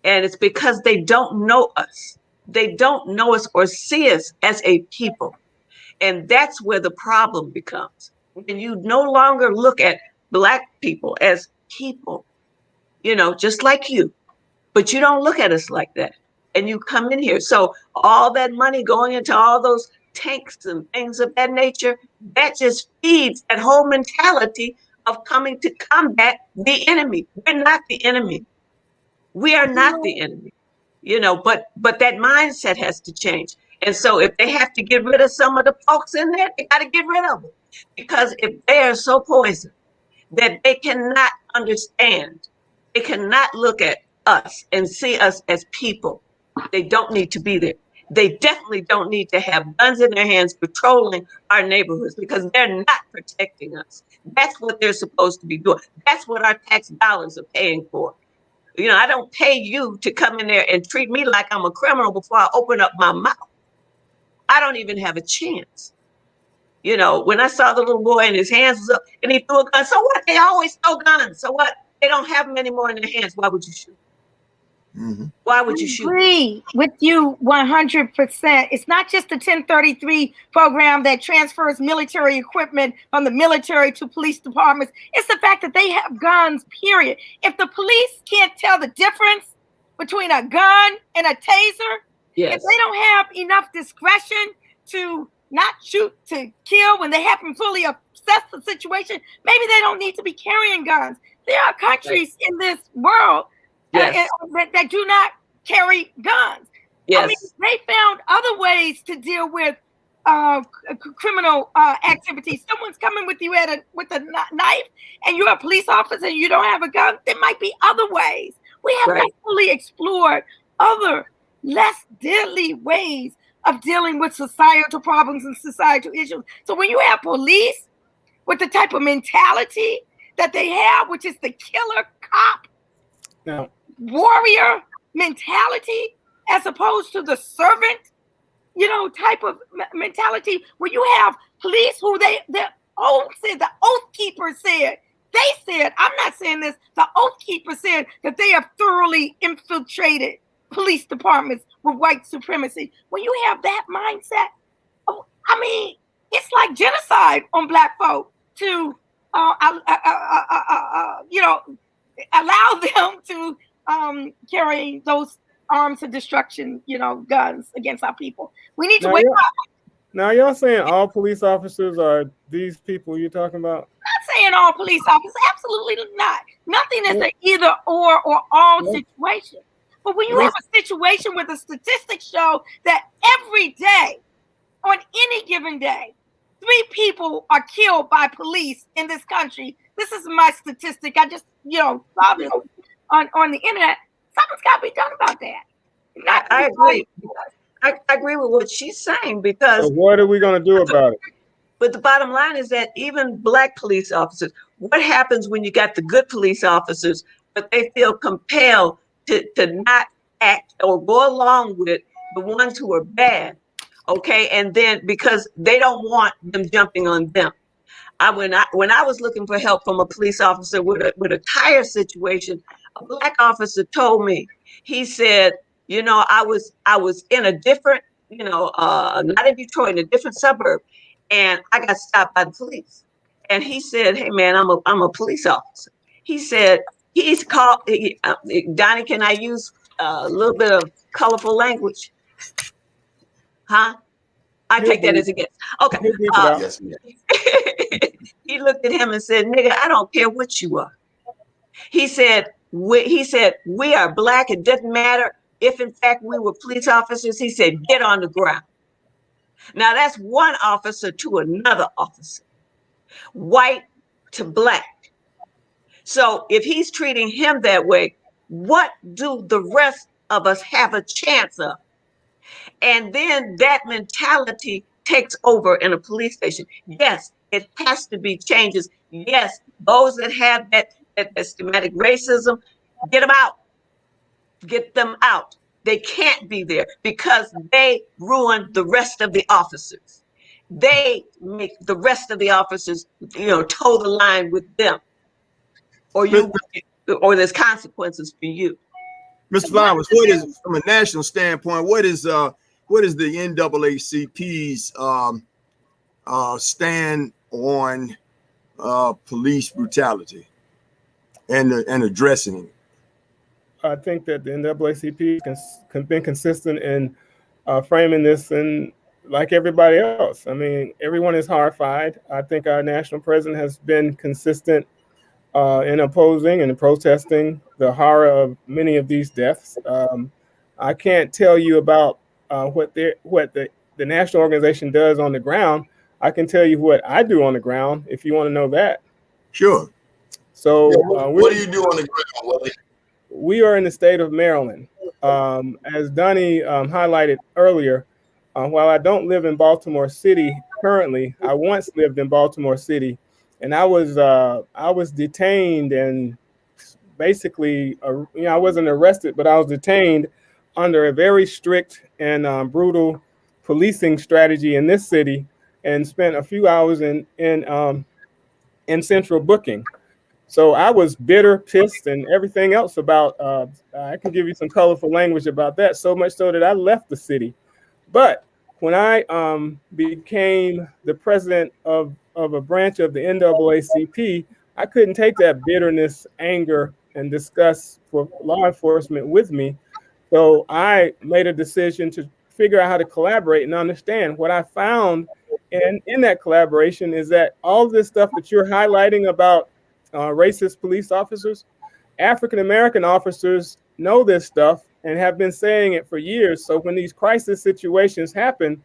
and it's because they don't know us. They don't know us or see us as a people. And that's where the problem becomes. When you no longer look at Black people as people, just like you, but you don't look at us like that. And you come in here. So all that money going into all those tanks and things of that nature, that just feeds that whole mentality of coming to combat the enemy. We're not the enemy. We are not the enemy, but that mindset has to change. And so if they have to get rid of some of the folks in there, they got to get rid of them. Because if they are so poisoned that they cannot understand, they cannot look at us and see us as people, they don't need to be there. They definitely don't need to have guns in their hands patrolling our neighborhoods, because they're not protecting us. That's what they're supposed to be doing. That's what our tax dollars are paying for. I don't pay you to come in there and treat me like I'm a criminal before I open up my mouth. I don't even have a chance. When I saw the little boy and his hands was up and he threw a gun, so what? They always throw guns. So what? They don't have them anymore in their hands. Why would you shoot? Mm-hmm. Why would you shoot? I agree with you 100%. It's not just the 1033 program that transfers military equipment from the military to police departments. It's the fact that they have guns, period. If the police can't tell the difference between a gun and a taser, yes, if they don't have enough discretion to not shoot to kill when they haven't fully assessed the situation, maybe they don't need to be carrying guns. There are countries in this world that do not carry guns. Yes. I mean, they found other ways to deal with criminal activities. Someone's coming with you with a knife, and you're a police officer and you don't have a gun. There might be other ways. We have not fully explored other, less deadly ways of dealing with societal problems and societal issues. So when you have police with the type of mentality that they have, which is the killer cop, warrior mentality, as opposed to the servant, type of mentality, where you have police who the oath keeper said, I'm not saying this, the oath keeper said that they have thoroughly infiltrated police departments with white supremacy. When you have that mindset, it's like genocide on Black folk to allow them to carry those arms of destruction, guns against our people. We need to wake up. Now, y'all saying all police officers are these people you're talking about? I'm not saying all police officers, absolutely not. Nothing is an either or all situation. But when you have a situation where the statistics show that every day, on any given day, 3 people are killed by police in this country. This is my statistic. I just, saw this on the internet. Something's got to be done about that. I agree. I agree with what she's saying, because. So what are we going to do about it? But the bottom line is that even Black police officers, what happens when you got the good police officers, but they feel compelled to not act or go along with the ones who are bad? Okay, and then because they don't want them jumping on them. When I was looking for help from a police officer with a tire situation, a Black officer told me, he said, I was in a different, not in Detroit, in a different suburb, and I got stopped by the police. And he said, hey man, I'm a police officer. He said, he's called, Donnie, can I use a little bit of colorful language? Huh? I take that as a guess. Okay. Yes, He looked at him and said, nigga, I don't care what you are. He said, we are Black. It doesn't matter if in fact we were police officers. He said, get on the ground. Now that's one officer to another officer, white to Black. So if he's treating him that way, what do the rest of us have a chance of? And then that mentality takes over in a police station. Yes, it has to be changes. Yes, those that have that systematic racism, get them out. Get them out. They can't be there because they ruin the rest of the officers. They make the rest of the officers, toe the line with them, or there's consequences for you. Mr. Flowers, what is, from a national standpoint, what is the NAACP's stand on police brutality and addressing it? I think that the NAACP has been consistent in framing this in like everybody else. I mean, everyone is horrified. I think our national president has been consistent in opposing and protesting the horror of many of these deaths. I can't tell you about what the national organization does on the ground. I can tell you what I do on the ground if you want to know that. Sure. So what do you do on the ground, Willie? We are in the state of Maryland. As Donnie highlighted earlier, while I don't live in Baltimore City currently, I once lived in Baltimore City, and I was detained and basically, I wasn't arrested, but I was detained under a very strict and brutal policing strategy in this city, and spent a few hours in central booking. So I was bitter, pissed, and everything else about. I can give you some colorful language about that. So much so that I left the city. But when I became the president of a branch of the NAACP, I couldn't take that bitterness, anger, and disgust for law enforcement with me. So I made a decision to figure out how to collaborate and understand. What I found in that collaboration is that all this stuff that you're highlighting about racist police officers, African-American officers know this stuff and have been saying it for years. So when these crisis situations happen,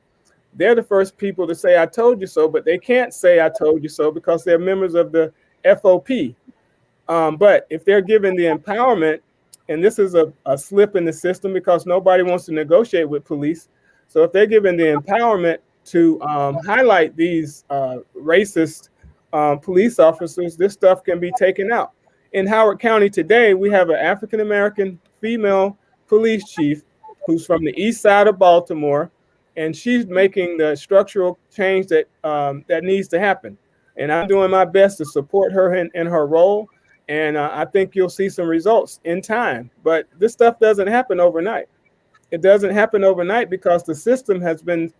they're the first people to say, I told you so, but they can't say I told you so because they're members of the FOP. But if they're given the empowerment, and this is a slip in the system because nobody wants to negotiate with police. So if they're given the empowerment to highlight these racist police officers, this stuff can be taken out. In Howard County today, we have an African-American female police chief who's from the east side of Baltimore, and she's making the structural change that that needs to happen. And I'm doing my best to support her in her role. And I think you'll see some results in time. But this stuff doesn't happen overnight. It doesn't happen overnight because the system has been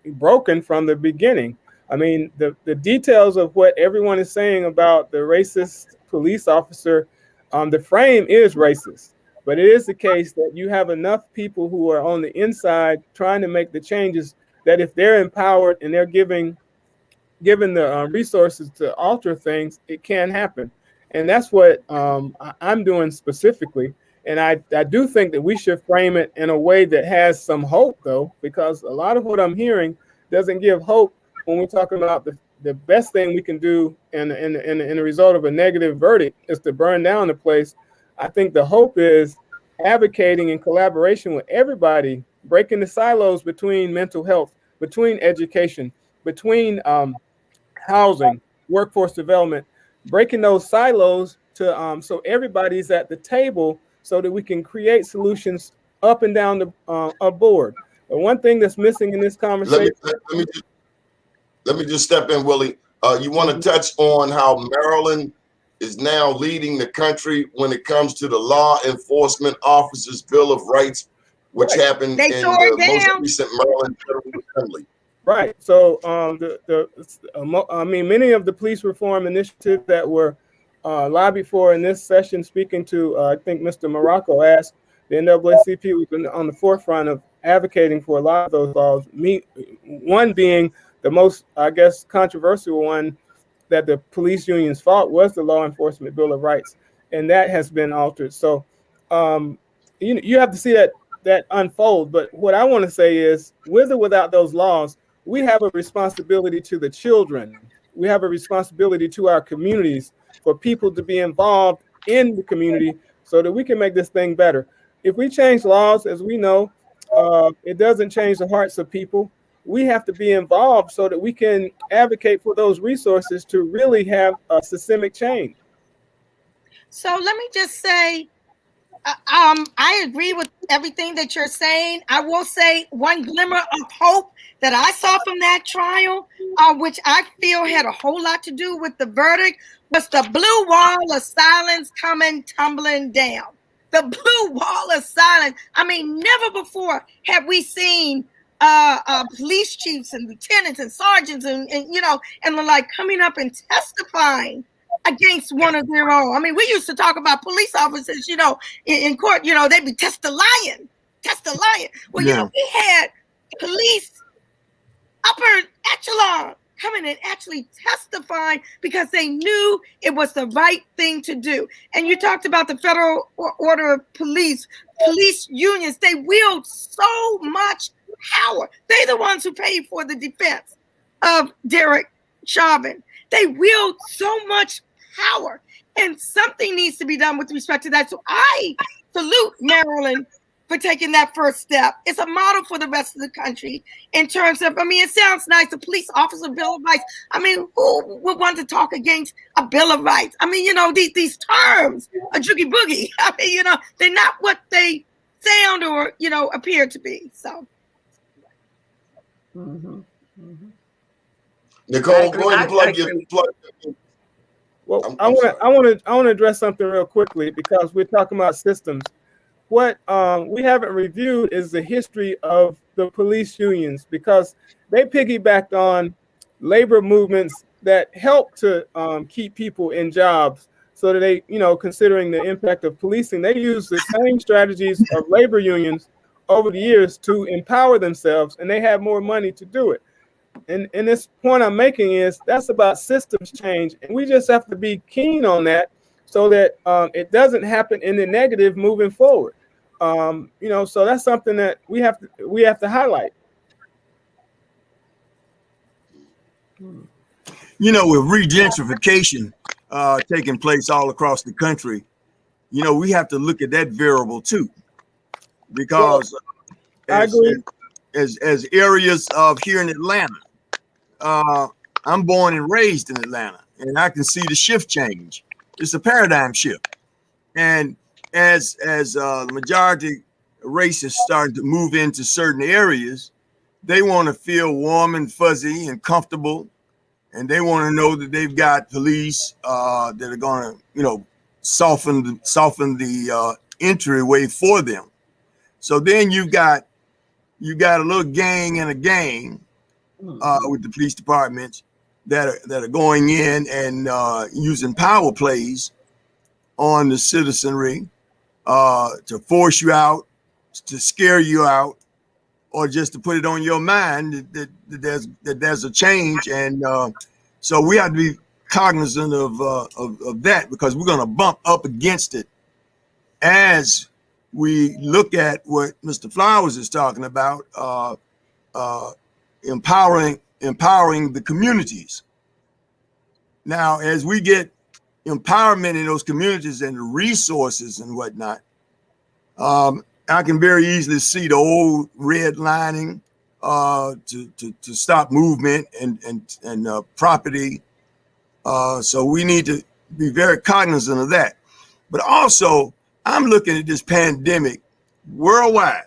broken from the beginning. I mean, the details of what everyone is saying about the racist police officer, the frame is racist. But it is the case that you have enough people who are on the inside trying to make the changes that if they're empowered and they're given the resources to alter things, it can happen. And that's what I'm doing specifically. And I do think that we should frame it in a way that has some hope, though, because a lot of what I'm hearing doesn't give hope when we're talking about the best thing we can do in the result of a negative verdict is to burn down the place. I think the hope is advocating in collaboration with everybody, breaking the silos between mental health, between education, between housing, workforce development, breaking those silos to so everybody's at the table so that we can create solutions up and down the board. The one thing that's missing in this conversation. Let me just step in, Willie. You want to touch on how Maryland is now leading the country when it comes to the Law Enforcement Officers Bill of Rights, which happened in the most recent Maryland Federal Assembly. Right. So I mean, many of the police reform initiatives that were lobbied for in this session, speaking to, I think Mr. Morocco asked, the NAACP was on the forefront of advocating for a lot of those laws. One being the most, I guess, controversial one that the police unions fought was the Law Enforcement Bill of Rights, and that has been altered. So you have to see that unfold. But what I want to say is, with or without those laws, we have a responsibility to the children. We have a responsibility to our communities for people to be involved in the community so that we can make this thing better. If we change laws, as we know, it doesn't change the hearts of people. We have to be involved so that we can advocate for those resources to really have a systemic change. So let me just say, I agree with everything that you're saying. I will say one glimmer of hope that I saw from that trial, which I feel had a whole lot to do with the verdict, was the blue wall of silence coming tumbling down. The blue wall of silence. I mean, never before have we seen police chiefs and lieutenants and sergeants and the like coming up and testifying against one of their own. I mean, we used to talk about police officers, in court, they'd be test a lion. Well, we had police upper echelon coming and actually testifying because they knew it was the right thing to do. And you talked about the Federal Order of Police unions. They wield so much power. They're the ones who paid for the defense of Derek Chauvin. They wield so much power, and something needs to be done with respect to that. So I salute Maryland for taking that first step. It's a model for the rest of the country in terms of, I mean, it sounds nice, a police officer Bill of Rights. I mean, who would want to talk against a Bill of Rights? I mean, you know, these terms, a joogie boogie, I mean, you know, they're not what they sound or, you know, appear to be. So. Nicole, go ahead and plug your. Well, I want to address something real quickly because we're talking about systems. What we haven't reviewed is the history of the police unions, because they piggybacked on labor movements that helped to keep people in jobs, so that they, you know, considering the impact of policing, they use the same strategies of labor unions over the years to empower themselves, and they have more money to do it. And this point I'm making is that's about systems change, and we just have to be keen on that so that it doesn't happen in the negative moving forward. You know, so that's something that we have to highlight. You know, with regentrification taking place all across the country, you know, we have to look at that variable too, because as areas of here in Atlanta, I'm born and raised in Atlanta, and I can see the shift change. It's a paradigm shift, and as the majority race is starting to move into certain areas, they want to feel warm and fuzzy and comfortable, and they want to know that they've got police that are going to, you know, soften the entryway for them. So then you got a little gang and a gang with the police departments that are going in and using power plays on the citizenry to force you out, to scare you out, or just to put it on your mind that there's a change. And so we have to be cognizant of that, because we're going to bump up against it as we look at what Mr. Flowers is talking about, empowering the communities. Now, as we get empowerment in those communities and the resources and whatnot, I can very easily see the old redlining to stop movement and property. So we need to be very cognizant of that. But also, I'm looking at this pandemic worldwide,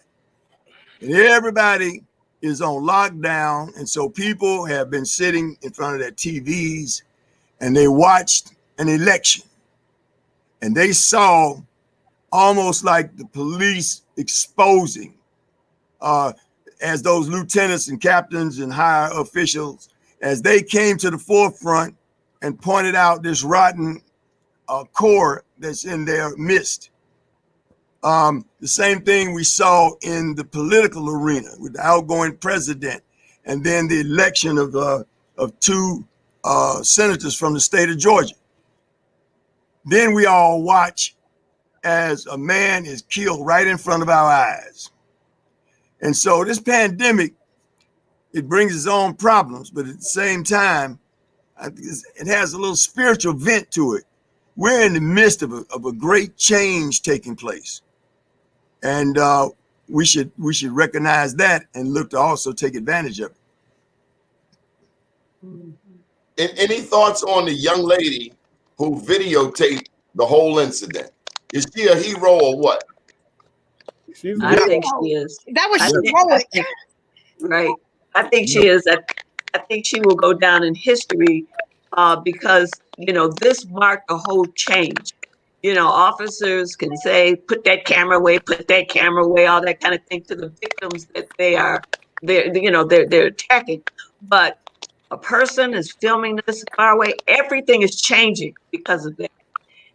and everybody is on lockdown. And so people have been sitting in front of their TVs and they watched an election, and they saw almost like the police exposing as those lieutenants and captains and higher officials, as they came to the forefront and pointed out this rotten core that's in their midst. The same thing we saw in the political arena with the outgoing president, and then the election of two senators from the state of Georgia. Then we all watch as a man is killed right in front of our eyes. And so this pandemic, it brings its own problems, but at the same time, it has a little spiritual vent to it. We're in the midst of a great change taking place. And we should recognize that and look to also take advantage of it. Any thoughts on the young lady who videotaped the whole incident? Is she a hero or what? I think she is. That was heroic. Right. I think she is. I think she will go down in history because, you know, this marked a whole change. You know, officers can say, put that camera away, all that kind of thing to the victims that they're attacking. But a person is filming this far away. Everything is changing because of that.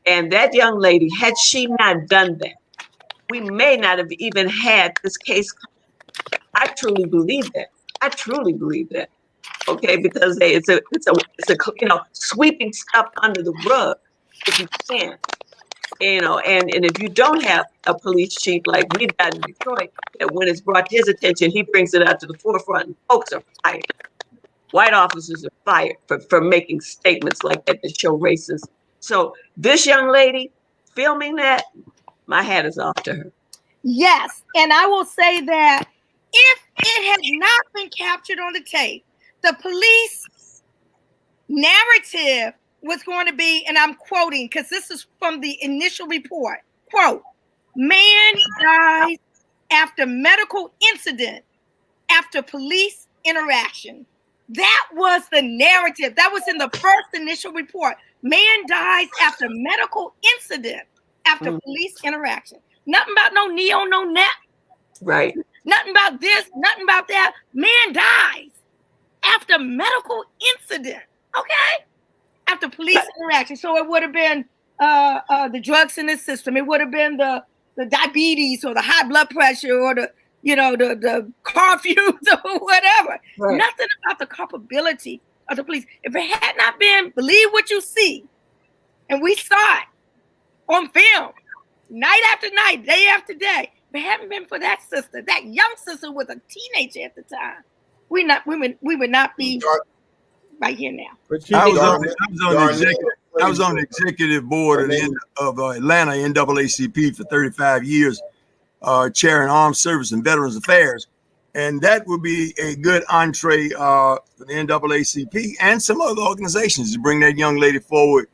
And that young lady, had she not done that, we may not have even had this case. I truly believe that. I truly believe that. Okay, because it's a sweeping stuff under the rug if you can. And if you don't have a police chief like we've got in Detroit, that when it's brought to his attention, he brings it out to the forefront and folks are fired. White officers are fired for making statements like that that show racism. So this young lady filming that, my hat is off to her. Yes, and I will say that if it had not been captured on the tape, the police narrative was going to be, and I'm quoting because this is from the initial report, quote, man dies after medical incident after police interaction. That was the narrative. That was in the first initial report. Man dies after medical incident after police interaction. Nothing about no neo, no nap. Right. Nothing about this, nothing about that. Man dies after medical incident. Okay? After police interaction. So it would have been the drugs in the system. It would have been the diabetes or the high blood pressure or the car fumes or whatever. Right. Nothing about the culpability of the police. If it had not been, believe what you see, and we saw it on film, night after night, day after day, if it hadn't been for that sister, that young sister was a teenager at the time, we would not be right here now. I was on the executive board of Atlanta NAACP for 35 years, chairing Armed Service and Veterans Affairs. And that would be a good entree for the NAACP and some other organizations to bring that young lady forward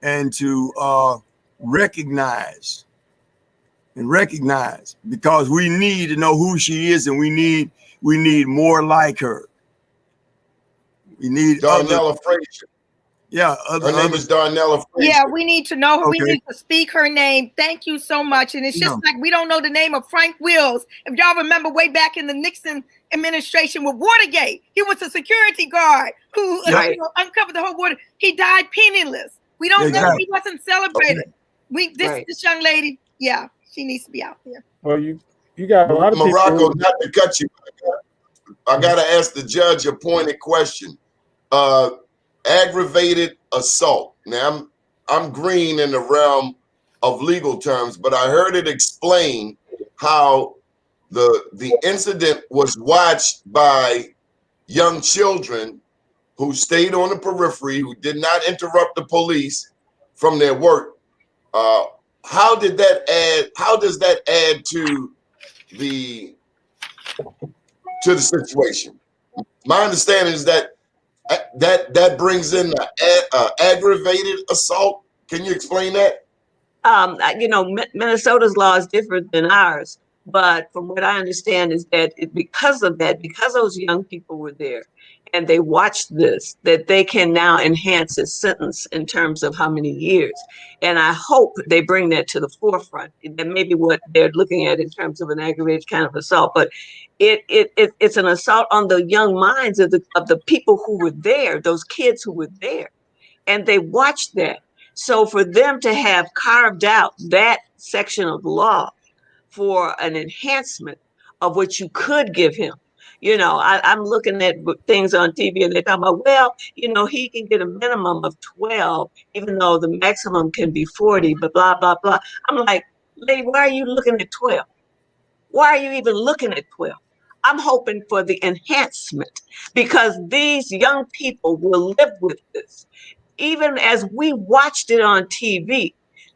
and to recognize, because we need to know who she is, and we need more like her. We need Darnella Frazier. Yeah, her name is Darnella Frazier. Yeah, we need to know her. Okay. We need to speak her name. Thank you so much. And it's just like we don't know the name of Frank Wills. If y'all remember way back in the Nixon administration with Watergate, he was a security guard who uncovered the whole water. He died penniless. We don't know. He wasn't celebrated. This young lady, yeah, she needs to be out there. Well, you got a lot of Morocco, people. not to cut you. I gotta ask the judge a pointed question. Aggravated assault. Now I'm green in the realm of legal terms, but I heard it explain how the incident was watched by young children who stayed on the periphery, who did not interrupt the police from their work. How does that add to the situation? My understanding is that brings in aggravated assault. Can you explain that? Minnesota's law is different than ours, but from what I understand is that because those young people were there and they watched this, that they can now enhance his sentence in terms of how many years. And I hope they bring that to the forefront. That may be what they're looking at in terms of an aggravated kind of assault, but it's an assault on the young minds of the people who were there, those kids who were there, and they watched that. So for them to have carved out that section of law for an enhancement of what you could give him, I'm looking at things on TV and they're talking about, well, he can get a minimum of 12, even though the maximum can be 40, but blah, blah, blah. I'm like, lady, why are you looking at 12? Why are you even looking at 12? I'm hoping for the enhancement because these young people will live with this. Even as we watched it on TV,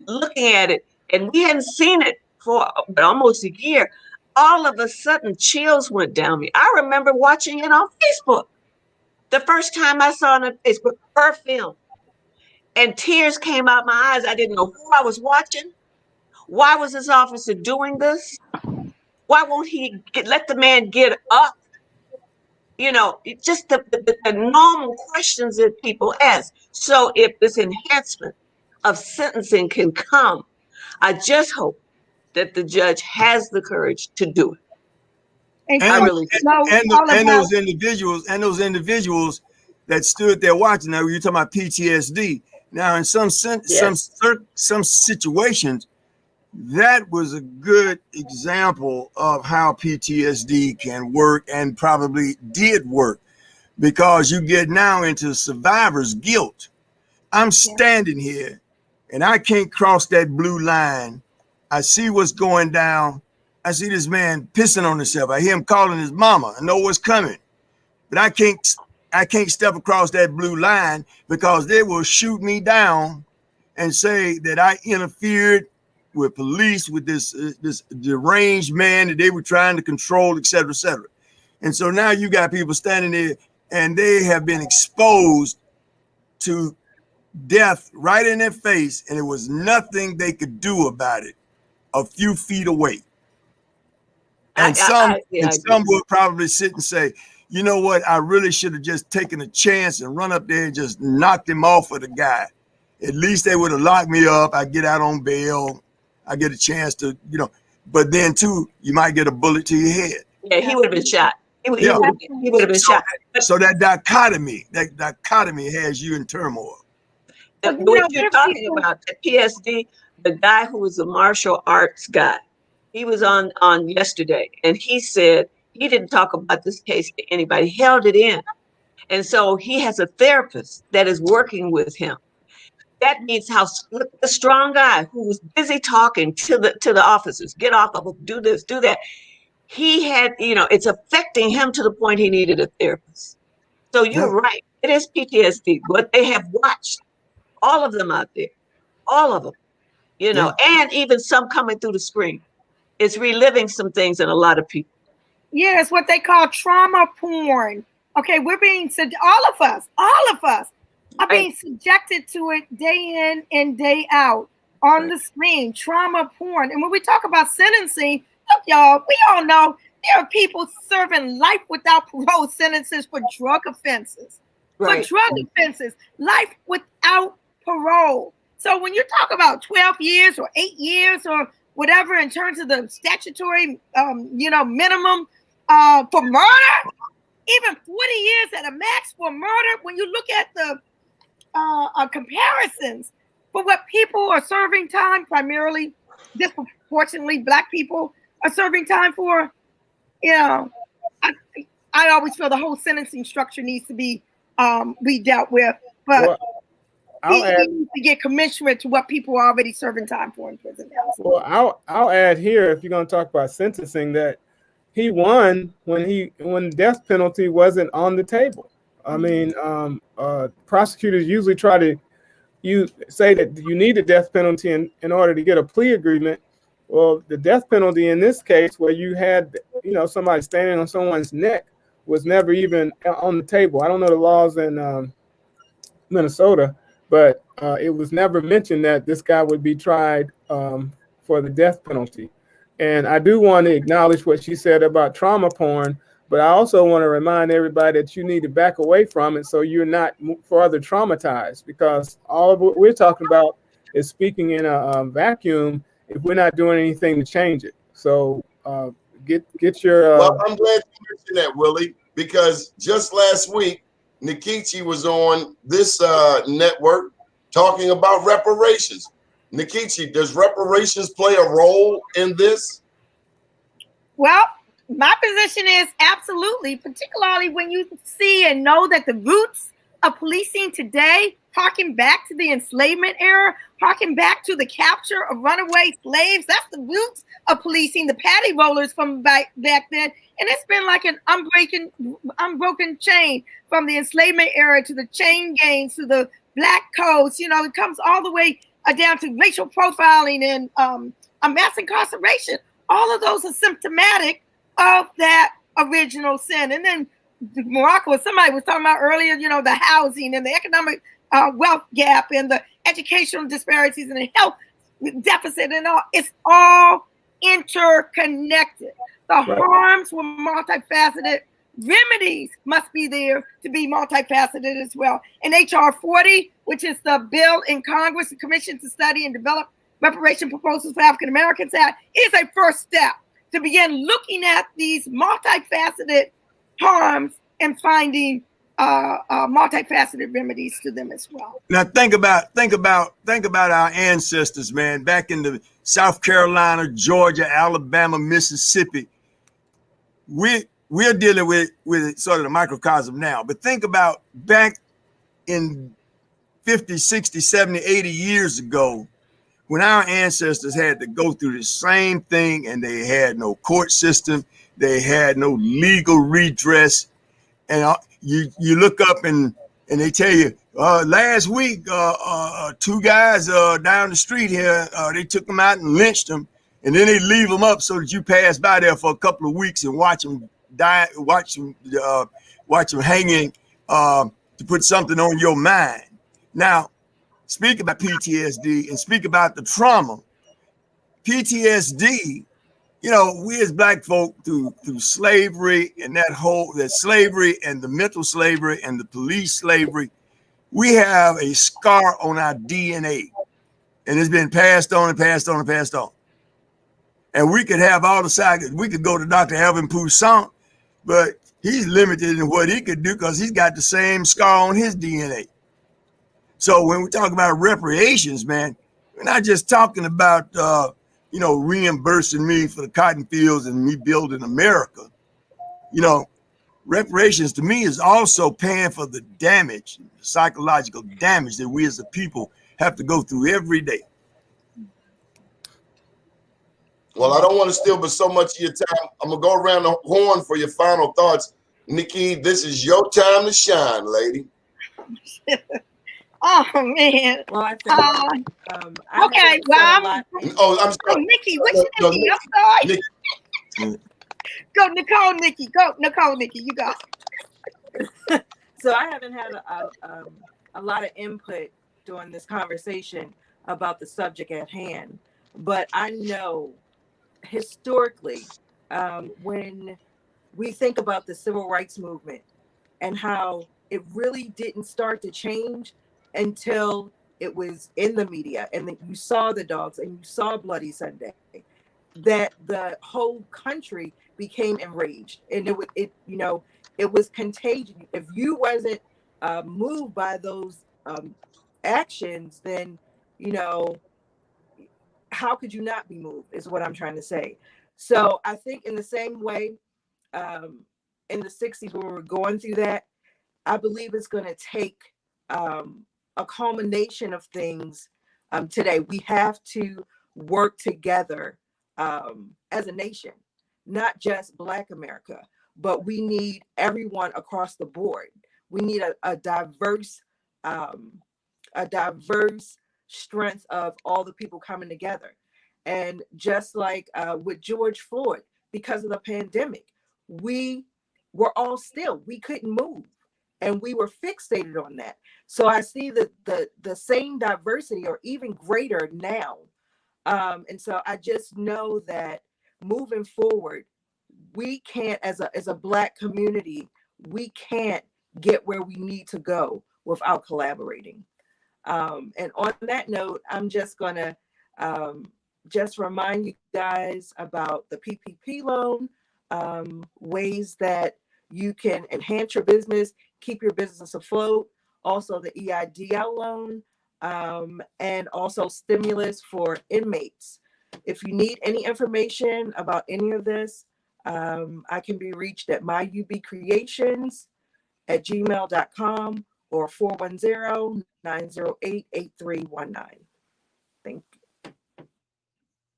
looking at it, and we hadn't seen it for almost a year, all of a sudden chills went down me. I remember watching it on Facebook. The first time I saw it on Facebook, her film, and tears came out my eyes. I didn't know who I was watching. Why was this officer doing this? Why won't he let the man get up? Just the normal questions that people ask. So if this enhancement of sentencing can come, I just hope that the judge has the courage to do it. And those individuals that stood there watching. Now you're talking about PTSD. Now in some situations, that was a good example of how PTSD can work and probably did work, because you get now into survivor's guilt. I'm standing here and I can't cross that blue line. I see what's going down. I see this man pissing on himself. I hear him calling his mama. I know what's coming, but I can't step across that blue line because they will shoot me down and say that I interfered with police, with this deranged man that they were trying to control, et cetera, et cetera. And so now you got people standing there and they have been exposed to death right in their face, and there was nothing they could do about it a few feet away. And some would probably sit and say, you know what, I really should have just taken a chance and run up there and just knocked him off of the guy. At least they would have locked me up. I get out on bail. I get a chance to, but then too, you might get a bullet to your head. Yeah, he would have been shot. He would have been shot. So that dichotomy has you in turmoil. What you're talking about, the PSD, the guy who was a martial arts guy, he was on yesterday, and he said he didn't talk about this case to anybody, held it in. And so he has a therapist that is working with him. That means the strong guy who was busy talking to the officers, get off of him, do this, do that. He had, it's affecting him to the point he needed a therapist. So you're right. It is PTSD. What they have watched, all of them out there, all of them, and even some coming through the screen. It's reliving some things in a lot of people. Yeah, it's what they call trauma porn. Okay, we're being all of us are being subjected to it day in and day out on the screen. Trauma porn. And when we talk about sentencing, look, y'all, we all know there are people serving life without parole sentences for drug offenses. Right. For drug offenses, life without parole. So when you talk about 12 years or 8 years or whatever in terms of the statutory, minimum for murder, even 40 years at a max for murder, when you look at the comparisons for what people are serving time, primarily, disproportionately Black people are serving time for, I always feel the whole sentencing structure needs to be dealt with, but he needs to get commensurate to what people are already serving time for in prison. Well, I'll add here, if you're going to talk about sentencing, that he won when death penalty wasn't on the table. I mean, prosecutors usually try to say that you need a death penalty in order to get a plea agreement. Well, the death penalty in this case, where you had somebody standing on someone's neck, was never even on the table. I don't know the laws in Minnesota, but it was never mentioned that this guy would be tried for the death penalty. And I do want to acknowledge what she said about trauma porn, but I also want to remind everybody that you need to back away from it so you're not further traumatized, because all of what we're talking about is speaking in a vacuum if we're not doing anything to change it. So get your... Well, I'm glad you mentioned that, Willie, because just last week, Nkechi was on this network talking about reparations. Nkechi, does reparations play a role in this? Well, my position is absolutely, particularly when you see and know that the roots of policing today, harking back to the enslavement era, harking back to the capture of runaway slaves. That's the roots of policing, the patty rollers from back then. And it's been like an unbroken chain from the enslavement era to the chain gangs to the black codes. It comes all the way down to racial profiling and mass incarceration. All of those are symptomatic of that original sin. And then Morocco, somebody was talking about earlier, the housing and the economic wealth gap and the educational disparities and the health deficit and all. It's all interconnected. The harms were multifaceted. Remedies must be there to be multifaceted as well. And HR 40, which is the bill in Congress, the Commission to Study and Develop Reparation Proposals for African Americans Act, is a first step to begin looking at these multifaceted harms and finding multifaceted remedies to them as well. Now think about our ancestors, man. Back in the South Carolina, Georgia, Alabama, Mississippi. We're dealing with sort of the microcosm now. But think about back in 50, 60, 70, 80 years ago, when our ancestors had to go through the same thing and they had no court system, they had no legal redress. And you look up and they tell you, last week, two guys down the street here, they took them out and lynched them. And then they leave them up so that you pass by there for a couple of weeks and watch them die, watch them hanging to put something on your mind. Now, speak about PTSD and speak about the trauma. PTSD, you know, we as Black folk through slavery and that slavery and the mental slavery and the police slavery, we have a scar on our DNA, and it's been passed on and passed on and passed on. And we could have all the side. We could go to Dr. Alvin Poussaint, but he's limited in what he could do because he's got the same scar on his DNA. So when we talk about reparations, man, we're not just talking about, you know, reimbursing me for the cotton fields and me building America. You know, reparations to me is also paying for the damage, the psychological damage that we as a people have to go through every day. Well, I don't want to steal but so much of your time. I'm going to go around the horn for your final thoughts. Nikki, this is your time to shine, lady. Oh, man. Well, I think, okay, well, I'm sorry. Nikki, which Nikki? I'm sorry. Nikki. Go, Nicole, Nikki. Go, Nicole, Nikki. You go. So I haven't had a lot of input during this conversation about the subject at hand, but I know historically, when we think about the civil rights movement and how it really didn't start to change until it was in the media and then you saw the dogs and you saw Bloody Sunday, that the whole country became enraged, and it was contagion. If you wasn't moved by those actions, then how could you not be moved is what I'm trying to say. So I think in the same way, in the 60s when we were going through that, I believe it's going to take a culmination of things today. We have to work together as a nation, not just Black America, but we need everyone across the board. We need a diverse strength of all the people coming together. And just like with George Floyd, because of the pandemic, we were all still, we couldn't move. And we were fixated on that. So I see the same diversity or even greater now. And so I just know that moving forward, we can't, as a Black community, we can't get where we need to go without collaborating. And on that note, I'm just gonna just remind you guys about the PPP loan, ways that you can enhance your business, keep your business afloat, also the EIDL loan, and also stimulus for inmates. If you need any information about any of this, I can be reached at myubcreations@gmail.com or 410-908-8319. Thank you.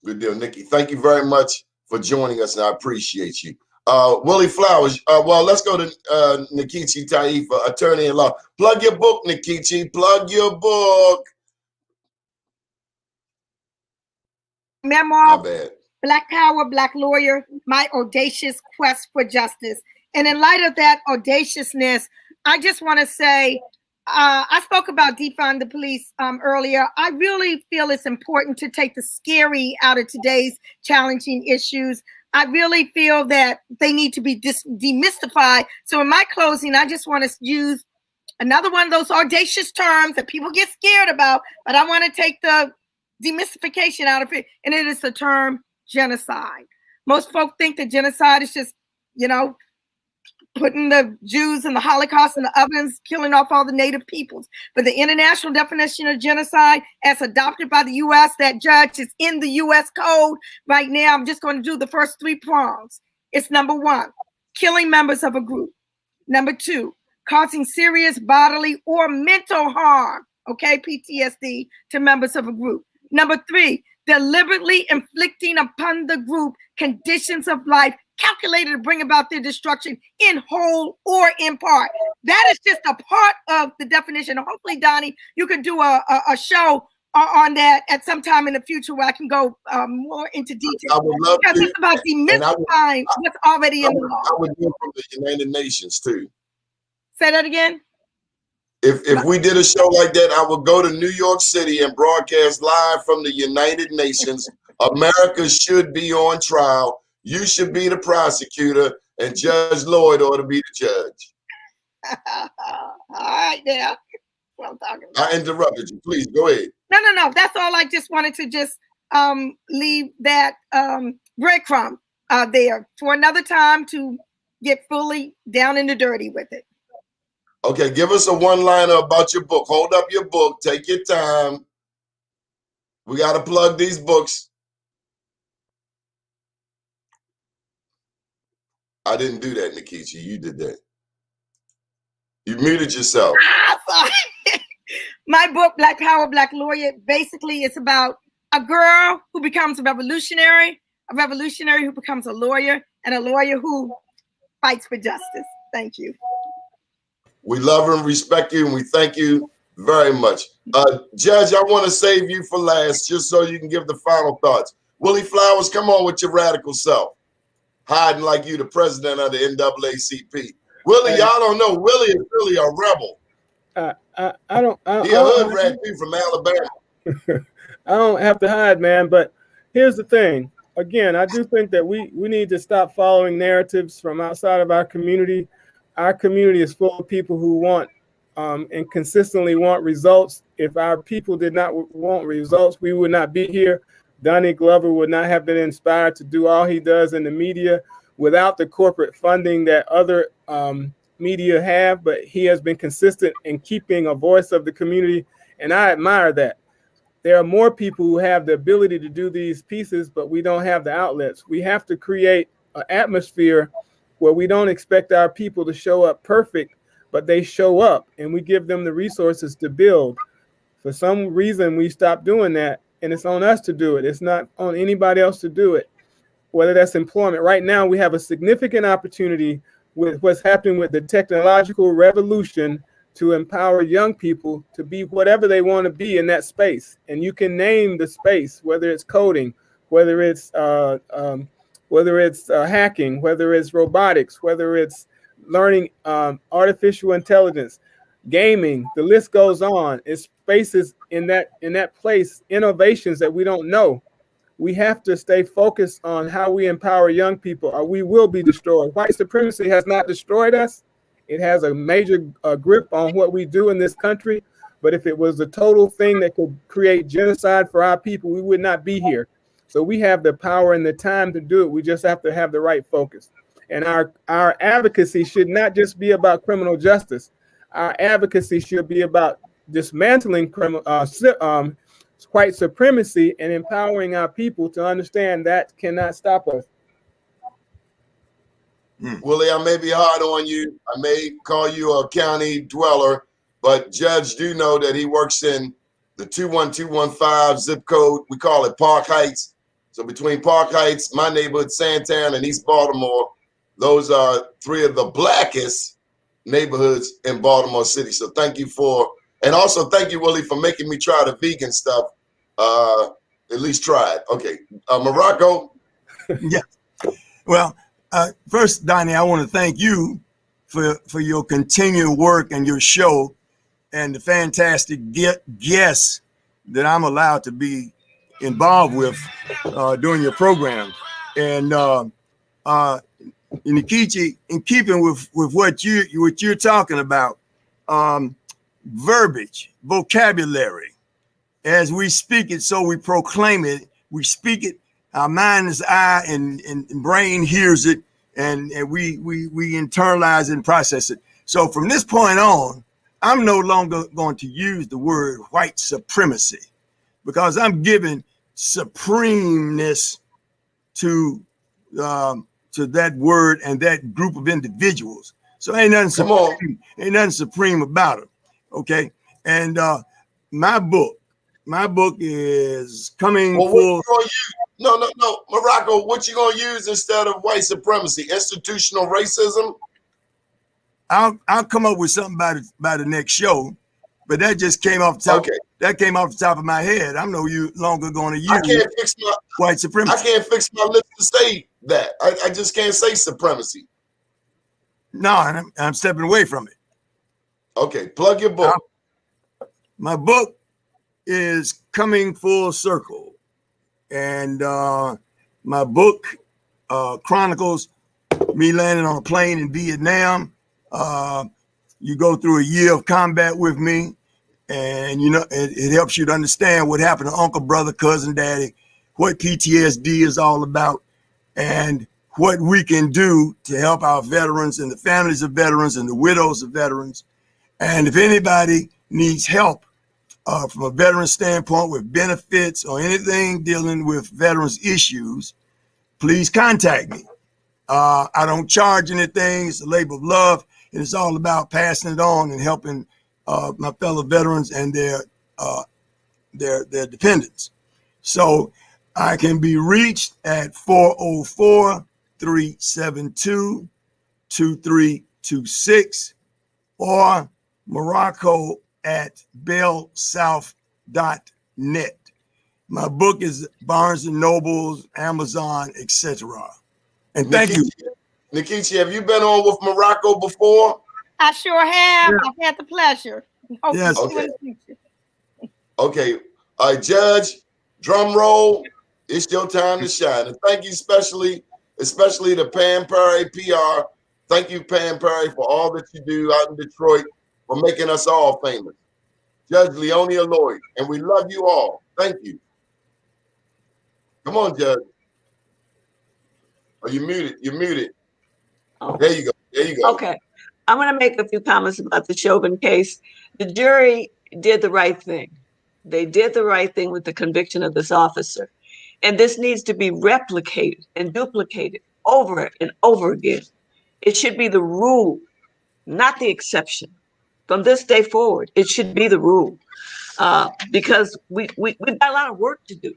Good deal, Nikki. Thank you very much for joining us, and I appreciate you. Willie Flowers. Well, let's go to Nkechi Taifa, attorney in law. Plug your book, Nkechi. Plug your book. Memoir, My bad. Black Power, Black Lawyer, My Audacious Quest for Justice. And in light of that audaciousness, I just want to say, I spoke about defund the police earlier. I really feel it's important to take the scary out of today's challenging issues. I really feel that they need to be demystified. So in my closing, I just want to use another one of those audacious terms that people get scared about, but I want to take the demystification out of it, and it is the term genocide. Most folk think that genocide is just, putting the Jews and the Holocaust in the ovens, killing off all the native peoples. But the international definition of genocide, as adopted by the U.S., that judge is in the U.S. code right now. I'm just going to do the first 3 prongs. It's number 1, killing members of a group. Number 2, causing serious bodily or mental harm, okay, PTSD, to members of a group. Number 3, deliberately inflicting upon the group conditions of life calculated to bring about their destruction in whole or in part. That is just a part of the definition. Hopefully, Donnie, you can do a show on that at some time in the future where I can go more into detail. I would love because to. it's about demystifying what's already in the law. I would do it from the United Nations too. Say that again. If we did a show like that, I would go to New York City and broadcast live from the United Nations. America should be on trial. You should be the prosecutor, and Judge Lloyd ought to be the judge. All right, now. What I'm talking about. I interrupted you. Please go ahead. No. That's all. I just wanted to just leave that breadcrumb there for another time to get fully down in the dirty with it. Okay, give us a one-liner about your book. Hold up your book. Take your time. We got to plug these books. I didn't do that, Nkechi. You did that. You muted yourself. Sorry. My book, Black Power, Black Lawyer, basically it's about a girl who becomes a revolutionary who becomes a lawyer, and a lawyer who fights for justice. Thank you. We love and respect you, and we thank you very much. Judge, I want to save you for last, just so you can give the final thoughts. Willie Flowers, come on with your radical self. Hiding like you, the president of the NAACP. Willie, y'all don't know. Willie is really a rebel. He a hood rat too from Alabama. I don't have to hide, man. But here's the thing. Again, I do think that we need to stop following narratives from outside of our community. Our community is full of people who want and consistently want results. If our people did not want results, we would not be here. Donnie Glover would not have been inspired to do all he does in the media without the corporate funding that other media have, but he has been consistent in keeping a voice of the community, and I admire that. There are more people who have the ability to do these pieces, but we don't have the outlets. We have to create an atmosphere where we don't expect our people to show up perfect, but they show up and we give them the resources to build. For some reason, we stopped doing that, and it's on us to do it. It's not on anybody else to do it, whether that's employment. Right now, we have a significant opportunity with what's happening with the technological revolution to empower young people to be whatever they want to be in that space. And you can name the space, whether it's coding, whether it's hacking, whether it's robotics, whether it's learning artificial intelligence, gaming, the list goes on. It's spaces in that place, innovations that we don't know. We have to stay focused on how we empower young people, or we will be destroyed. White supremacy has not destroyed us. It has a major grip on what we do in this country. But if it was a total thing that could create genocide for our people, we would not be here. So we have the power and the time to do it. We just have to have the right focus. And our advocacy should not just be about criminal justice. Our advocacy should be about dismantling white supremacy and empowering our people to understand that cannot stop us. Willie, I may be hard on you. I may call you a county dweller, but Judge do know that he works in the 21215 zip code. We call it Park Heights. So between Park Heights, my neighborhood, Santan, and East Baltimore, those are three of the blackest neighborhoods in Baltimore City. So thank you and also thank you, Willie, for making me try the vegan stuff. At least try it. Okay. Morocco. Yeah. Well, first, Donnie, I want to thank you for your continued work and your show and the fantastic guests that I'm allowed to be involved with during your program. And Nkechi, in keeping with what you're talking about, verbiage, vocabulary, as we speak it, so we proclaim it, we speak it, our mind's eye and brain hears it, and we internalize and process it. So from this point on, I'm no longer going to use the word white supremacy, because I'm giving supremeness to that word and that group of individuals. So ain't nothing supreme about it. Okay. And my book is coming full. No, Morocco, what you gonna use instead of white supremacy? Institutional racism? I'll come up with something by the next show, but that just came off the top. Okay. That came off the top of my head. I'm no longer going to use white supremacy. I can't fix my lips to say that. I just can't say supremacy. No, I'm stepping away from it. Okay, plug your book. My book is coming full circle, and my book chronicles me landing on a plane in Vietnam. You go through a year of combat with me, and you know it helps you to understand what happened to uncle, brother, cousin, daddy, what PTSD is all about, and what we can do to help our veterans and the families of veterans and the widows of veterans. And if anybody needs help from a veteran standpoint with benefits or anything dealing with veterans issues, please contact me. I don't charge anything. It's a labor of love. And it's all about passing it on and helping my fellow veterans and their dependents. So I can be reached at 404-372-2326 or Morocco at bellsouth.net. My book is Barnes & Nobles, Amazon, etc. And thank you. Nkechi, have you been on with Morocco before? I sure have. Yeah. I've had the pleasure. Yes. Okay. Judge, drum roll. It's your time to shine. And thank you especially to Pam Perry PR. Thank you, Pam Perry, for all that you do out in Detroit, for making us all famous. Judge Leonia Lloyd, and we love you all. Thank you. Come on, Judge. Oh, you're muted. You're muted. Oh. There you go. There you go. Okay. I'm going to make a few comments about the Chauvin case. The jury did the right thing. They did the right thing with the conviction of this officer. And this needs to be replicated and duplicated over and over again. It should be the rule, not the exception. From this day forward, it should be the rule. Because we've got a lot of work to do.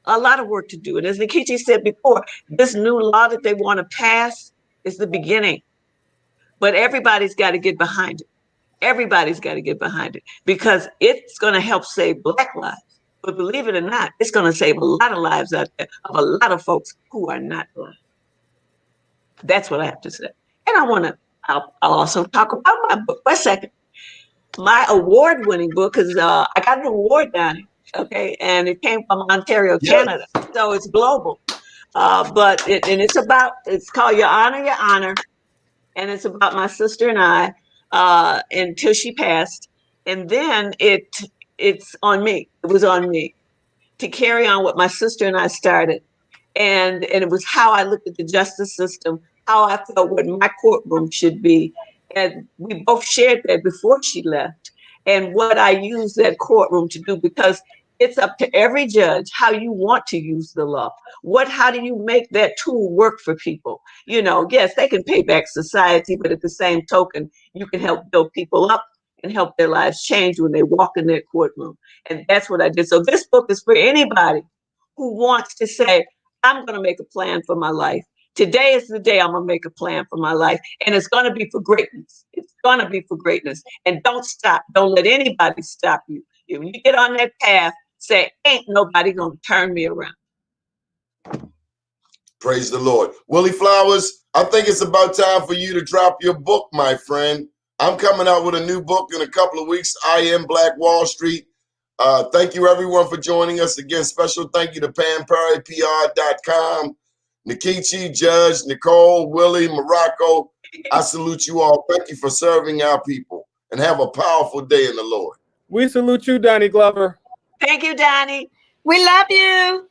A lot of work to do. And as Nkechi said before, this new law that they want to pass is the beginning. But everybody's got to get behind it. Everybody's got to get behind it because it's going to help save Black lives. But believe it or not, it's going to save a lot of lives out there of a lot of folks who are not Black. That's what I have to say. And I'll also talk about my book for a second. My award-winning book is, I got an award down here. Okay, and it came from Ontario, Canada, so it's global. But it's called Your Honor, and it's about my sister and I until she passed, and then it's on me. It was on me to carry on what my sister and I started, and it was how I looked at the justice system, how I felt what my courtroom should be, and we both shared that before she left, and what I use that courtroom to do because. It's up to every judge how you want to use the law. How do you make that tool work for people? You know, yes, they can pay back society, but at the same token, you can help build people up and help their lives change when they walk in their courtroom. And that's what I did. So this book is for anybody who wants to say, I'm going to make a plan for my life. Today is the day I'm going to make a plan for my life. And it's going to be for greatness. It's going to be for greatness. And don't stop. Don't let anybody stop you. When you get on that path, say, ain't nobody gonna turn me around. Praise the Lord. Willie Flowers, I think it's about time for you to drop your book, my friend. I'm coming out with a new book in a couple of weeks. I Am Black Wall Street. Thank you, everyone, for joining us. Again, special thank you to PamPerryPR.com, Nkechi, Judge, Nicole, Willie, Morocco. I salute you all. Thank you for serving our people. And have a powerful day in the Lord. We salute you, Donnie Glover. Thank you, Donnie. We love you.